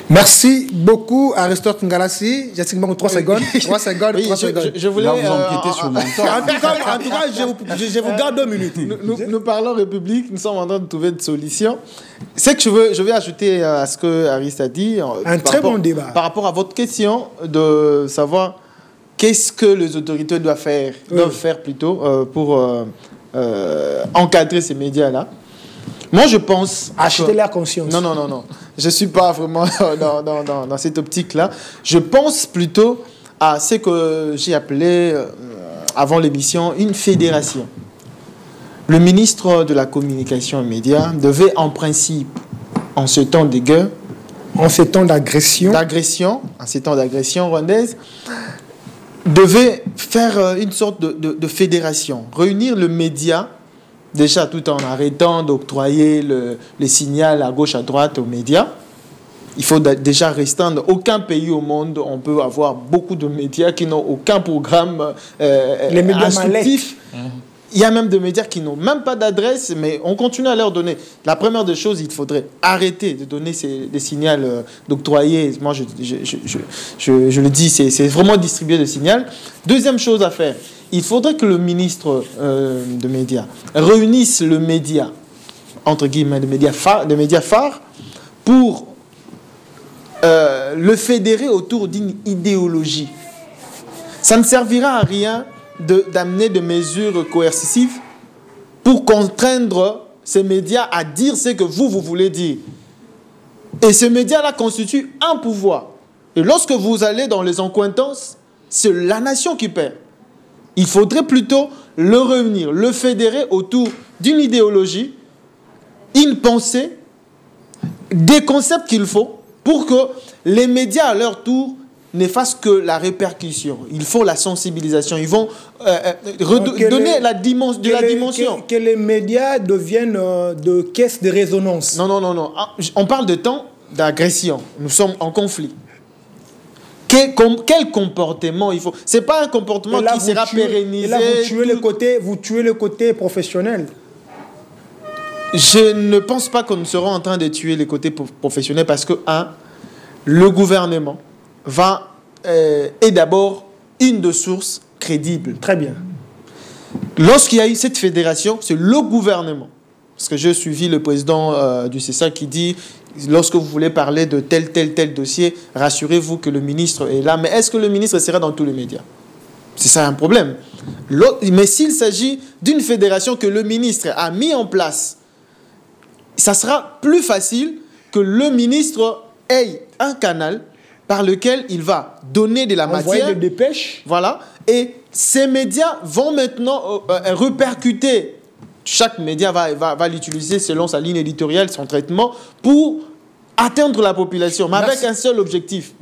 Merci beaucoup, Aristote Ngalassi. J'ai 3 secondes. 3 secondes. Je voulais vous empiéter sur mon temps. En tout cas, je vous garde 2 minutes. Nous parlons République, nous sommes en train de trouver des solutions. C'est que je vais ajouter à ce que Aristote a dit. Un très bon débat. Par rapport à votre question de savoir qu'est-ce que les autorités doivent faire plutôt pour encadrer ces médias-là. Moi, je pense... Acheter leur conscience. Non. Je ne suis pas vraiment dans cette optique-là. Je pense plutôt à ce que j'ai appelé, avant l'émission, une fédération. Le ministre de la Communication et Médias devait, en principe, en ce temps de guerre, en ces temps d'agression rwandaise, devait faire une sorte de fédération, réunir le média, déjà tout en arrêtant d'octroyer les signaux à gauche, à droite aux médias. Il faut déjà restreindre. Aucun pays au monde, on peut avoir beaucoup de médias qui n'ont aucun programme les médias instructif. Il y a même des médias qui n'ont même pas d'adresse, mais on continue à leur donner. La première des choses, il faudrait arrêter de donner des signaux d'octroyer. Moi, je le dis, c'est vraiment distribuer des signaux. Deuxième chose à faire, il faudrait que le ministre de médias réunisse le média, entre guillemets, des médias phares, pour le fédérer autour d'une idéologie. Ça ne servira à rien d'amener des mesures coercitives pour contraindre ces médias à dire ce que vous voulez dire. Et ces médias-là constituent un pouvoir. Et lorsque vous allez dans les encointances, c'est la nation qui perd. Il faudrait plutôt le réunir, le fédérer autour d'une idéologie, une pensée, des concepts qu'il faut pour que les médias, à leur tour, ne fassent que la répercussion. Ils font la sensibilisation. Ils vont donner la dimension. Que les médias deviennent de caisses de résonance. Non. On parle de temps d'agression. Nous sommes en conflit. Quel comportement il faut? Ce n'est pas un comportement qui sera pérennisé. Et là, vous tuez le côté professionnel. Je ne pense pas qu'on sera en train de tuer les côtés professionnels parce que, le gouvernement est d'abord une de sources crédibles. Très bien. Lorsqu'il y a eu cette fédération, c'est le gouvernement. Parce que j'ai suivi le président du CESA qui dit, lorsque vous voulez parler de tel dossier, rassurez-vous que le ministre est là. Mais est-ce que le ministre sera dans tous les médias? C'est ça un problème. Mais s'il s'agit d'une fédération que le ministre a mis en place, ça sera plus facile que le ministre ait un canal par lequel il va donner de la matière. Envoyer des dépêches. Voilà. Et ces médias vont maintenant répercuter. Chaque média va l'utiliser selon sa ligne éditoriale, son traitement, pour atteindre la population, mais avec un seul objectif.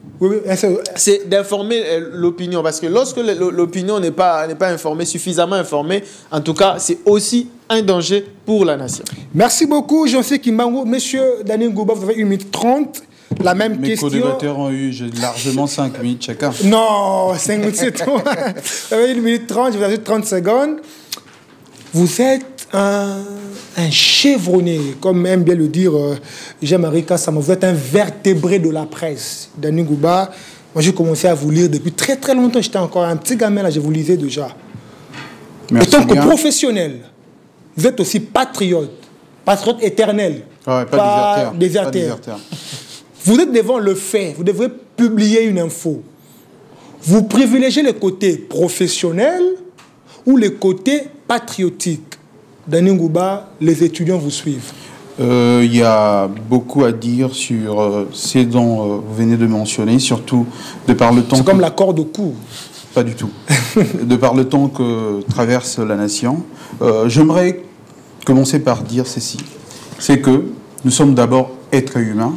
C'est d'informer l'opinion. Parce que lorsque l'opinion n'est pas informée, suffisamment informée, en tout cas, c'est aussi un danger pour la nation. Merci beaucoup, Jean-Philippe Kimbangu. Monsieur Daniel Ngouba, vous avez 1 minute 30. La même question. Mes co-débatteurs ont eu largement 5 minutes chacun. Non, 5 minutes, c'est trop. Vous avez 1 minute 30, je vous ajoute 30 secondes. Vous êtes un chevronné, comme aime bien le dire Jean-Marie Kassama. Vous êtes un vertébré de la presse. Daniel Ngouba, moi j'ai commencé à vous lire depuis très très longtemps. J'étais encore un petit gamin là, je vous lisais déjà. Merci. Et tant que professionnel, vous êtes aussi patriote éternel. Ouais, pas déserteur. Vous êtes devant le fait, vous devrez publier une info. Vous privilégiez le côté professionnel ou le côté patriotique? Daniel Ngouba, les étudiants vous suivent. Il y a beaucoup à dire sur ce dont vous venez de mentionner, surtout de par le temps... C'est comme l'accord de cours. Pas du tout. De par le temps que traverse la nation. J'aimerais commencer par dire ceci. C'est que nous sommes d'abord êtres humains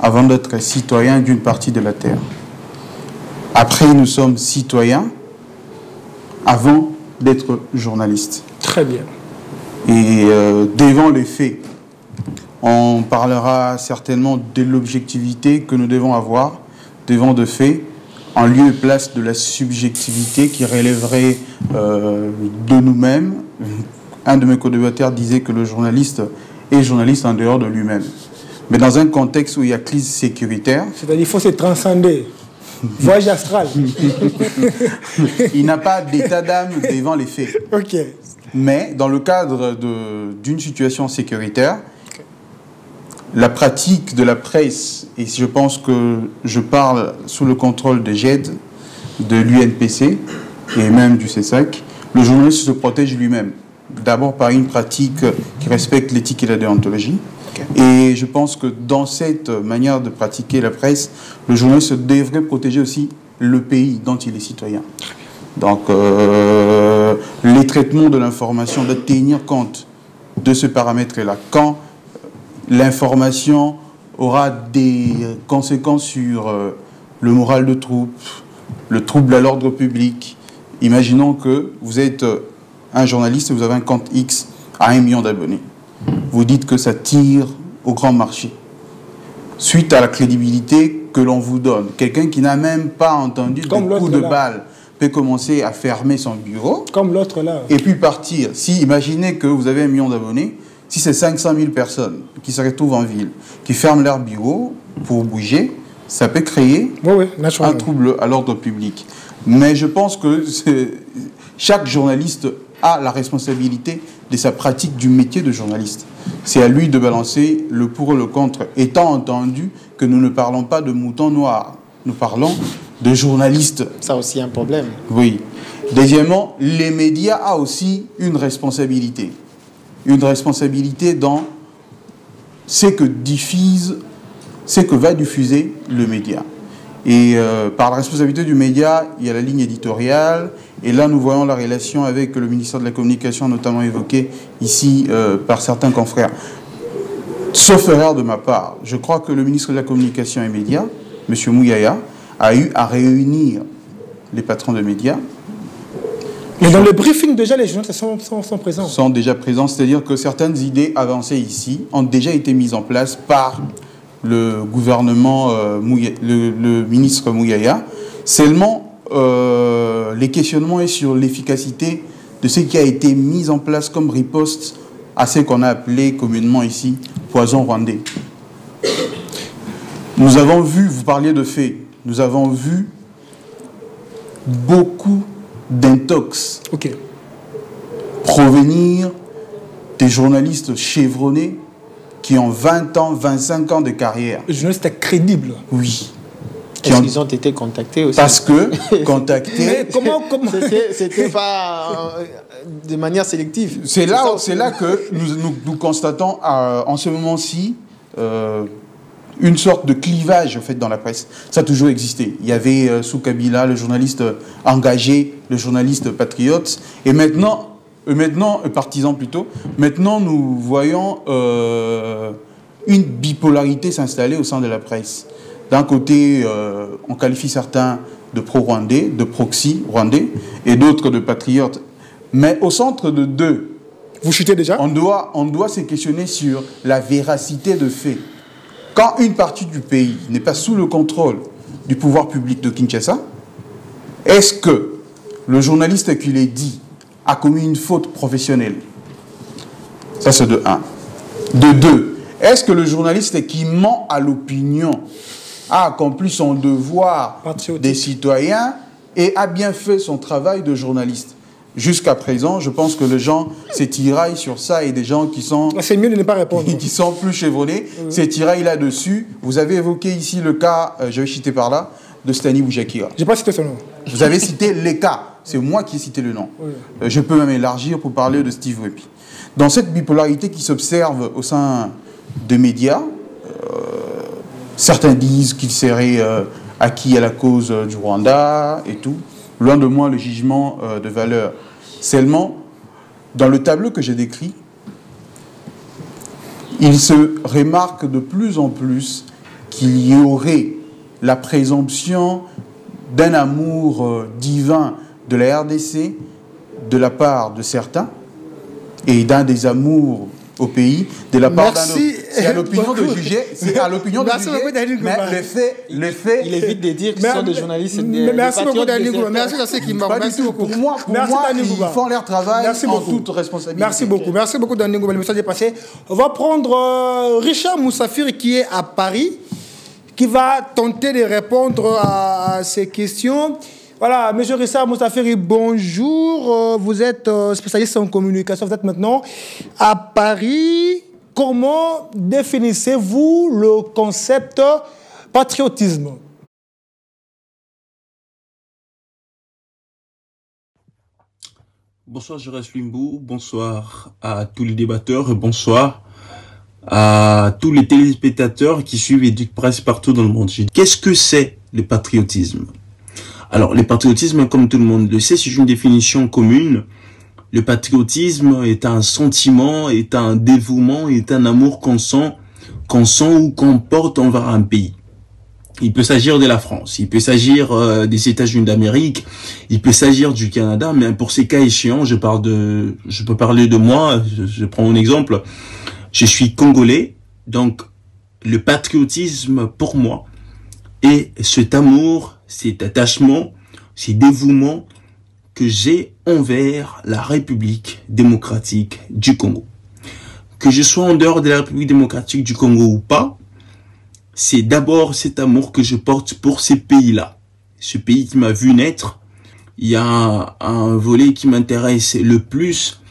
avant d'être citoyens d'une partie de la Terre. Après, nous sommes citoyens avant d'être journalistes. Très bien. Et devant les faits, on parlera certainement de l'objectivité que nous devons avoir devant de faits, en lieu et place de la subjectivité qui relèverait de nous-mêmes. Un de mes co-débatteurs disait que le journaliste est journaliste en dehors de lui-même. Mais dans un contexte où il y a crise sécuritaire... C'est-à-dire qu'il faut se transcender. Voyage astral. Il n'a pas d'état d'âme devant les faits. Ok. Mais dans le cadre d'une situation sécuritaire, la pratique de la presse, et je pense que je parle sous le contrôle de GED, de l'UNPC et même du CESAC, le journaliste se protège lui-même. D'abord par une pratique qui respecte l'éthique et la déontologie. Et je pense que dans cette manière de pratiquer la presse, le journaliste devrait protéger aussi le pays dont il est citoyen. Donc, les traitements de l'information doivent tenir compte de ce paramètre-là. Quand l'information aura des conséquences sur le moral de troupe, le trouble à l'ordre public, imaginons que vous êtes un journaliste et vous avez un compte X à 1 million d'abonnés. Vous dites que ça tire au grand marché. Suite à la crédibilité que l'on vous donne, quelqu'un qui n'a même pas entendu de coup de balle peut commencer à fermer son bureau. Comme l'autre là. Et puis partir. Si, imaginez que vous avez 1 million d'abonnés, si c'est 500 000 personnes qui se retrouvent en ville, qui ferment leur bureau pour bouger, ça peut créer un trouble à l'ordre public. Mais je pense que chaque journaliste a la responsabilité de sa pratique du métier de journaliste. C'est à lui de balancer le pour et le contre, étant entendu que nous ne parlons pas de moutons noirs, nous parlons de journalistes. Ça aussi un problème. Oui. Deuxièmement, les médias ont aussi une responsabilité. Une responsabilité dans ce que diffuse, ce que va diffuser le média. Et par la responsabilité du média, il y a la ligne éditoriale. Et là, nous voyons la relation avec le ministère de la Communication, notamment évoquée ici par certains confrères. Sauf erreur de ma part, je crois que le ministre de la Communication et Médias, M. Mouyaya, a eu à réunir les patrons de médias. Mais dans le briefing, déjà, les journalistes sont présents. Sont déjà présents, c'est-à-dire que certaines idées avancées ici ont déjà été mises en place par le gouvernement, le ministre Mouyaya. Seulement, les questionnements sont sur l'efficacité de ce qui a été mis en place comme riposte à ce qu'on a appelé communément ici poison rwandais. Nous avons vu, vous parliez de faits, nous avons vu beaucoup d'intox provenir des journalistes chevronnés qui ont 20 ans, 25 ans de carrière. Les journalistes crédibles. Oui. Est-ce qu'ils ont été contactés aussi? Parce que contactés... Mais comment C'était pas de manière sélective. C'est là que nous constatons en ce moment-ci une sorte de clivage en fait, dans la presse. Ça a toujours existé. Il y avait sous Kabila le journaliste engagé, le journaliste patriote, et maintenant partisan plutôt, maintenant nous voyons une bipolarité s'installer au sein de la presse. D'un côté, on qualifie certains de pro-rwandais, de proxy rwandais, et d'autres de patriotes. Mais au centre de deux, vous chutez déjà. On doit se questionner sur la véracité de faits. Quand une partie du pays n'est pas sous le contrôle du pouvoir public de Kinshasa, est-ce que le journaliste qui l'a dit a commis une faute professionnelle? Ça, c'est de 1. De 2, est-ce que le journaliste qui ment à l'opinion a accompli son devoir des citoyens et a bien fait son travail de journaliste? Jusqu'à présent, je pense que les gens s'étiraillent sur ça et des gens qui sont... C'est mieux de ne pas répondre. Qui sont plus chevronnés, s'étiraillent là-dessus. Vous avez évoqué ici le cas, je vais citer par là, de Stani Boujakira. Je n'ai pas cité son nom. Vous avez cité les cas. C'est moi qui ai cité le nom. Oui. Je peux même élargir pour parler de Steve Wepi. Dans cette bipolarité qui s'observe au sein des médias, certains disent qu'il serait acquis à la cause du Rwanda et tout. Loin de moi le jugement de valeur. Seulement, dans le tableau que j'ai décrit, il se remarque de plus en plus qu'il y aurait la présomption d'un amour divin de la RDC de la part de certains et d'un désamour au pays de la part d'un autre. C'est à l'opinion de juger. C'est à l'opinion de juger. Mais le fait... Il évite de dire que ce sont des journalistes. Merci beaucoup, Dani Gouba. Merci à ceux qui m'ont. Merci beaucoup. Pour moi, ils font leur travail en toute responsabilité. Merci beaucoup. Merci beaucoup, Dani Gouba. Le message est passé. On va prendre Richard Moussafir qui est à Paris, qui va tenter de répondre à ces questions. Voilà, M. Richard Moussafiri, bonjour. Vous êtes spécialiste en communication. Vous êtes maintenant à Paris. Comment définissez-vous le concept patriotisme? Bonsoir Jairès Lumbou, bonsoir à tous les débatteurs et bonsoir à tous les téléspectateurs qui suivent Éduc-Presse partout dans le monde. Qu'est-ce que c'est le patriotisme? Alors, le patriotisme, comme tout le monde le sait, c'est une définition commune. Le patriotisme est un sentiment, est un dévouement, est un amour qu'on sent ou qu'on porte envers un pays. Il peut s'agir de la France, il peut s'agir des États-Unis d'Amérique, il peut s'agir du Canada, mais pour ces cas échéants, je peux parler de moi, je prends mon exemple. Je suis congolais, donc le patriotisme pour moi est cet amour, cet attachement, ce dévouement que j'ai envers la République démocratique du Congo. Que je sois en dehors de la République démocratique du Congo ou pas, c'est d'abord cet amour que je porte pour ces pays-là. Ce pays qui m'a vu naître, il y a un volet qui m'intéresse le plus,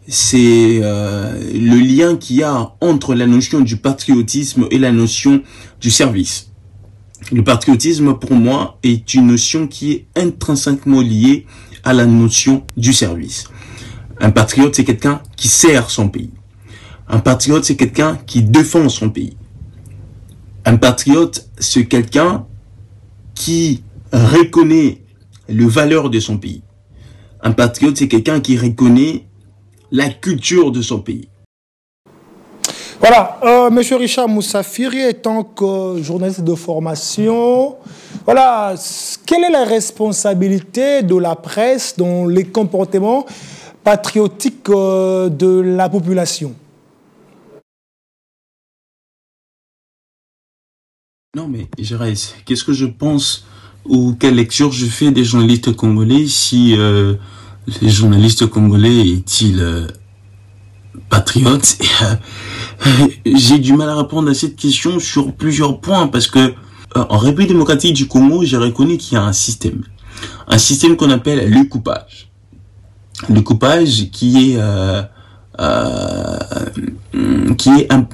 c'est le lien qu'il y a entre la notion du patriotisme et la notion du service. Le patriotisme, pour moi, est une notion qui est intrinsèquement liée à la notion du service. Un patriote, c'est quelqu'un qui sert son pays. Un patriote, c'est quelqu'un qui défend son pays. Un patriote, c'est quelqu'un qui reconnaît les valeurs de son pays. Un patriote, c'est quelqu'un qui reconnaît la culture de son pays. Voilà, Monsieur Richard Moussafiri, en tant que journaliste de formation, voilà, quelle est la responsabilité de la presse dans les comportements patriotiques de la population? Non mais, Jairès, qu'est-ce que je pense ou quelle lecture je fais des journalistes congolais si les journalistes congolais est-il patriote? J'ai du mal à répondre à cette question sur plusieurs points parce que en République démocratique du Congo, j'ai reconnu qu'il y a un système qu'on appelle le coupage. Le coupage qui est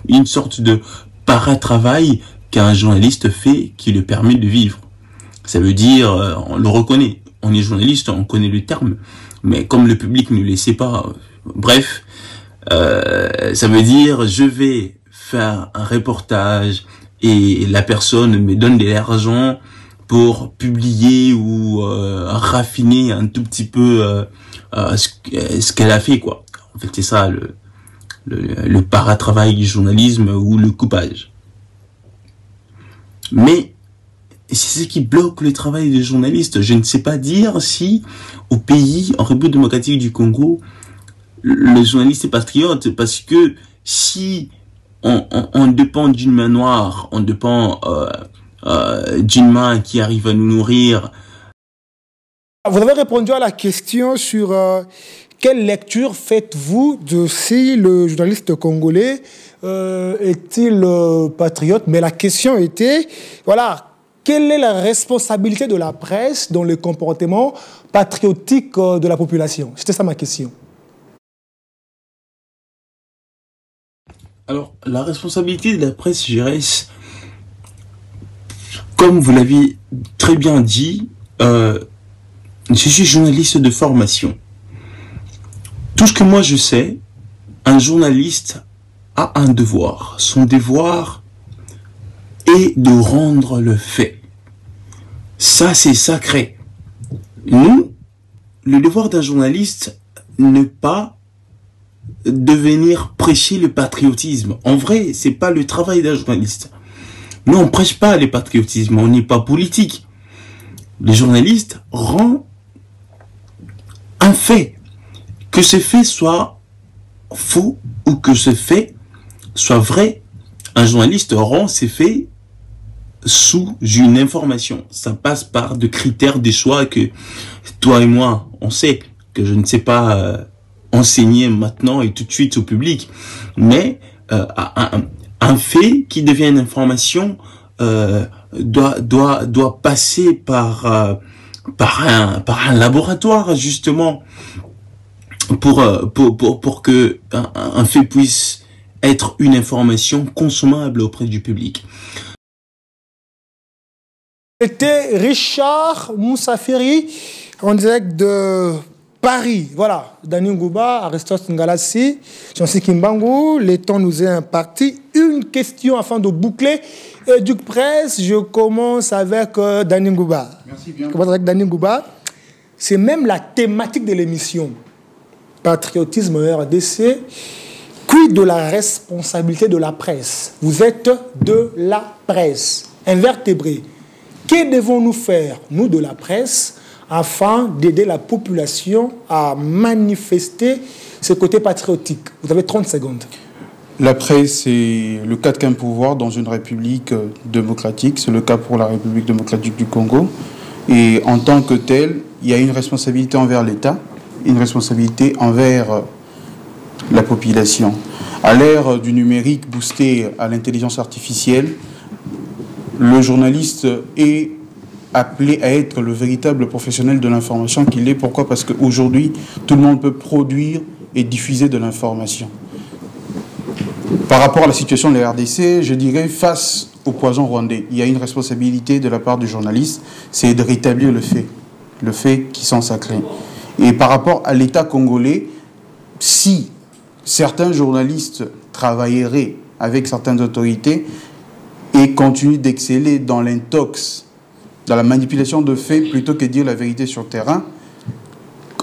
une sorte de paratravail qu'un journaliste fait qui le permet de vivre. Ça veut dire, on le reconnaît, on est journaliste, on connaît le terme, mais comme le public ne le sait pas, bref, ça veut dire je vais faire un reportage et la personne me donne de l'argent pour publier ou raffiner un tout petit peu ce qu'elle a fait, quoi. En fait, c'est ça le paratravail du journalisme ou le coupage. Mais c'est ce qui bloque le travail des journalistes. Je ne sais pas dire si au pays, en République démocratique du Congo, le journaliste est patriote, parce que si on dépend d'une main noire, on dépend d'une main qui arrive à nous nourrir. Vous avez répondu à la question sur quelle lecture faites-vous de si le journaliste congolais est-il patriote? Mais la question était, voilà, quelle est la responsabilité de la presse dans le comportement patriotique de la population? C'était ça ma question. Alors, la responsabilité de la presse, je dirais, comme vous l'avez très bien dit, je suis journaliste de formation. Tout ce que moi je sais, un journaliste a un devoir. Son devoir est de rendre le fait. Ça, c'est sacré. Nous, le devoir d'un journaliste n'est pas de venir prêcher le patriotisme. En vrai, c'est pas le travail d'un journaliste. Nous, on prêche pas le patriotisme, on n'est pas politique. Le journaliste rend un fait. Que ce fait soit faux ou que ce fait soit vrai, un journaliste rend ces faits sous une information. Ça passe par des critères de choix que toi et moi, on sait, que je ne sais pas enseigner maintenant et tout de suite au public. Mais un fait qui devient une information doit passer par un laboratoire, justement, pour que un fait puisse être une information consommable auprès du public. C'était Richard Moussafiri en direct de Paris. Voilà, Daniel Ngouba, Aristote Ngalassi, Jean-Cy Kimbangu, le temps nous est imparti. Une question afin de boucler. Duc Presse, je commence avec Daniel Ngouba. Merci bien. Je commence avec Daniel Ngouba. C'est même la thématique de l'émission. Patriotisme RDC. Quid de la responsabilité de la presse? Vous êtes de la presse. Invertébrés. Que devons-nous faire, nous de la presse, afin d'aider la population à manifester ce côté patriotique? Vous avez 30 secondes. La presse est le quatrième pouvoir dans une république démocratique. C'est le cas pour la République démocratique du Congo. Et en tant que tel, il y a une responsabilité envers l'État, une responsabilité envers la population. À l'ère du numérique boosté à l'intelligence artificielle, le journaliste est appelé à être le véritable professionnel de l'information qu'il est. Pourquoi? Parce qu'aujourd'hui, tout le monde peut produire et diffuser de l'information. Par rapport à la situation de la RDC, je dirais, face au poison rwandais, il y a une responsabilité de la part du journaliste, c'est de rétablir le fait qui sont sacrés. Et par rapport à l'État congolais, si certains journalistes travailleraient avec certaines autorités et continuent d'exceller dans l'intox, dans la manipulation de faits, plutôt que de dire la vérité sur le terrain,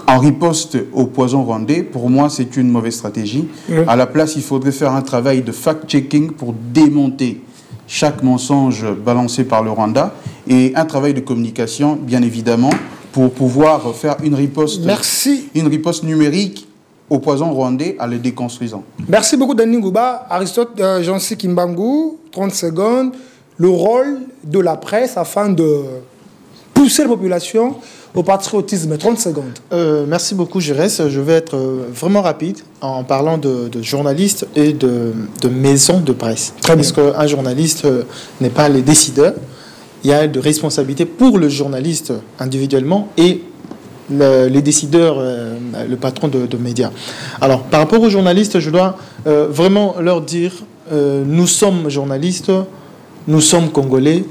en riposte au poison rwandais, pour moi, c'est une mauvaise stratégie. Oui. À la place, il faudrait faire un travail de fact-checking pour démonter chaque mensonge balancé par le Rwanda et un travail de communication, bien évidemment, pour pouvoir faire une riposte numérique au poison rwandais en le déconstruisant. Merci beaucoup, Daniel Ngouba. Aristote, Jean-Cy Kimbangu, 30 secondes. Le rôle de la presse afin de pousser la population au patriotisme. 30 secondes. Merci beaucoup, Jérès. Je vais être vraiment rapide en parlant de journalistes et de maisons de presse. Parce qu'un journaliste n'est pas le décideur. Il y a de responsabilités pour le journaliste individuellement et les décideurs, le patron de médias. Alors, par rapport aux journalistes, je dois vraiment leur dire, nous sommes journalistes, nous sommes Congolais,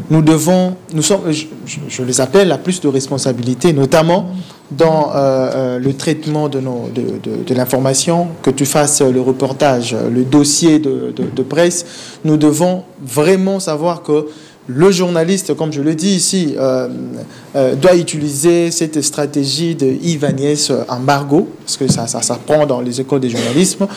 je les appelle à plus de responsabilités, notamment dans le traitement de l'information, que tu fasses le reportage, le dossier de presse. Nous devons vraiment savoir que le journaliste, comme je le dis ici, doit utiliser cette stratégie de Yves Agnès embargo, parce que ça s'apprend dans les écoles de journalisme,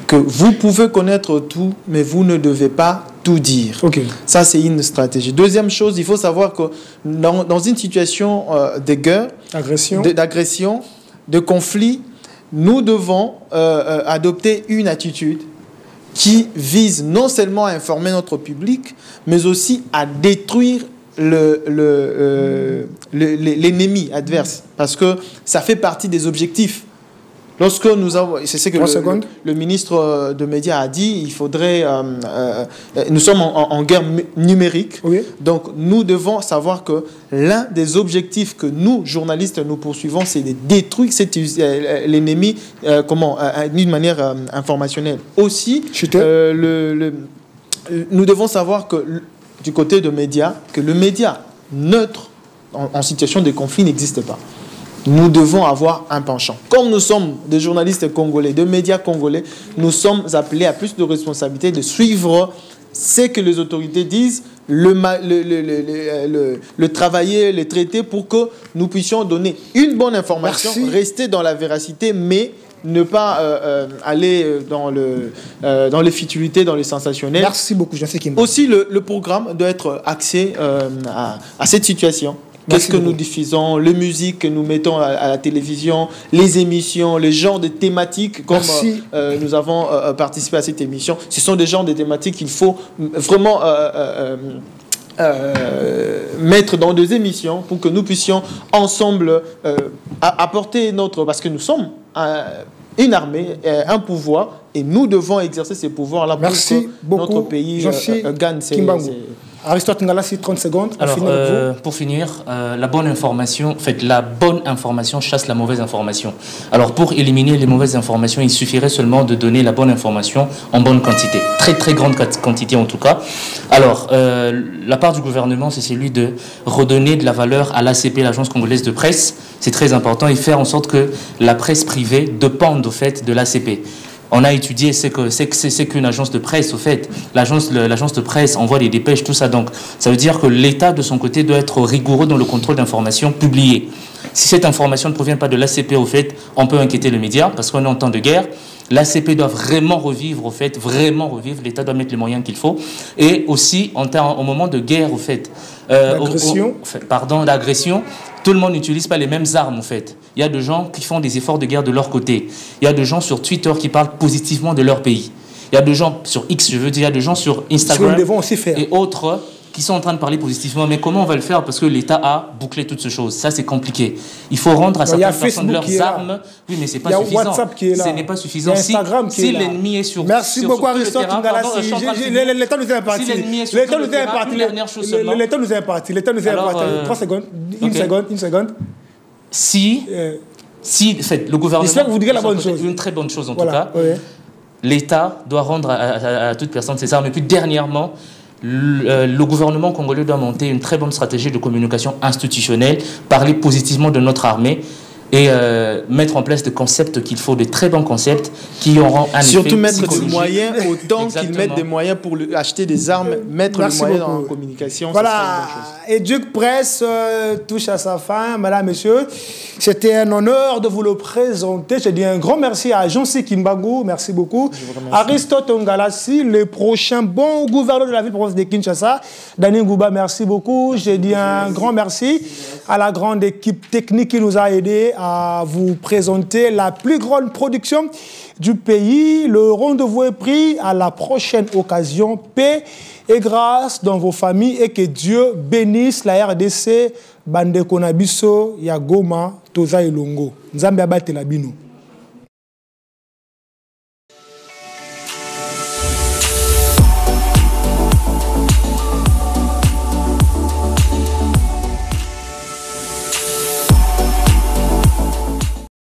que vous pouvez connaître tout, mais vous ne devez pas tout dire. Okay. Ça, c'est une stratégie. Deuxième chose, il faut savoir que dans une situation de guerre, d'agression, de conflit, nous devons adopter une attitude qui vise non seulement à informer notre public, mais aussi à détruire l'ennemi adverse. Parce que ça fait partie des objectifs. Lorsque nous avons, c'est ce que le ministre de Médias a dit, il faudrait, nous sommes en guerre numérique, oui. Donc nous devons savoir que l'un des objectifs que nous, journalistes, nous poursuivons, c'est de détruire l'ennemi, d'une manière informationnelle. Aussi, nous devons savoir que du côté de médias, que le média neutre en situation de conflit n'existe pas. Nous devons avoir un penchant. Comme nous sommes des journalistes congolais, des médias congolais, nous sommes appelés à plus de responsabilité de suivre ce que les autorités disent, le travailler, le traiter pour que nous puissions donner une bonne information, rester dans la véracité, mais ne pas aller dans les futilités, dans les sensationnels. Merci beaucoup, Jean-Cy Kimbangu. Aussi, le programme doit être axé à cette situation. Qu'est-ce que nous diffusons, les musiques que nous mettons à la télévision, les émissions, les genres de thématiques, comme nous avons participé à cette émission. Ce sont des genres de thématiques qu'il faut vraiment mettre dans des émissions pour que nous puissions ensemble apporter notre... Parce que nous sommes une armée, un pouvoir, et nous devons exercer ces pouvoirs-là pour que notre pays gagne ses... Aristote Ngalassi, 30 secondes. Alors, pour finir, la bonne information, en fait, la bonne information chasse la mauvaise information. Alors, pour éliminer les mauvaises informations, il suffirait seulement de donner la bonne information en bonne quantité. Très, très grande quantité en tout cas. Alors, la part du gouvernement, c'est celui de redonner de la valeur à l'ACP, l'Agence congolaise de presse. C'est très important et faire en sorte que la presse privée dépende, au fait, de l'ACP. On a étudié c'est qu'une agence de presse, au fait. L'agence de presse envoie des dépêches, tout ça. Donc, ça veut dire que l'État, de son côté, doit être rigoureux dans le contrôle d'informations publiées. Si cette information ne provient pas de l'ACP, au fait, on peut inquiéter le média, parce qu'on est en temps de guerre. L'ACP doit vraiment revivre, au fait, vraiment revivre. L'État doit mettre les moyens qu'il faut. Et aussi, au moment de guerre, au fait, d'agression, tout le monde n'utilise pas les mêmes armes, en fait. Il y a des gens qui font des efforts de guerre de leur côté. Il y a des gens sur Twitter qui parlent positivement de leur pays. Il y a des gens sur X, je veux dire, il y a des gens sur Instagram et autres qui sont en train de parler positivement. Mais comment on va le faire? Parce que l'État a bouclé toutes ces choses. Ça, c'est compliqué. Il faut rendre à certaines personnes leurs armes. Oui, mais ce n'est pas suffisant. Il y a WhatsApp qui est là. Ce n'est pas suffisant. Il y a Instagram qui est là. Si l'ennemi est sur Merci beaucoup, Aristote Ngalassi. L'État nous est imparti. L'État nous est imparti. L'État nous est imparti. L'État nous est imparti. 3 secondes. Une seconde. Si le gouvernement... J'espère que vous direz la bonne chose. Une très bonne chose, en tout cas. L'État doit rendre à toute personne ses armes. Et puis, dernièrement, le gouvernement congolais doit monter une très bonne stratégie de communication institutionnelle, parler positivement de notre armée et mettre en place des concepts qu'il faut, des très bons concepts qui auront un surtout effet mettre des moyens autant qu'ils mettent des moyens pour acheter des armes, mettre les moyens dans la communication. Voilà, Éduc Presse touche à sa fin, madame, messieurs. C'était un honneur de vous le présenter. Je dis un grand merci à Jean-C Kimbangu, merci beaucoup. Aristote Ngalassi, le prochain bon gouverneur de la ville-province de Kinshasa. Dani Ngouba, merci beaucoup. Je dis un grand merci à la grande équipe technique qui nous a aidés à vous présenter la plus grande production du pays. Le rendez-vous est pris à la prochaine occasion. Paix et grâce dans vos familles et que Dieu bénisse la RDC. Bande Konabiso, Yagoma, Toza Ilongo. Nzambe abate la bino.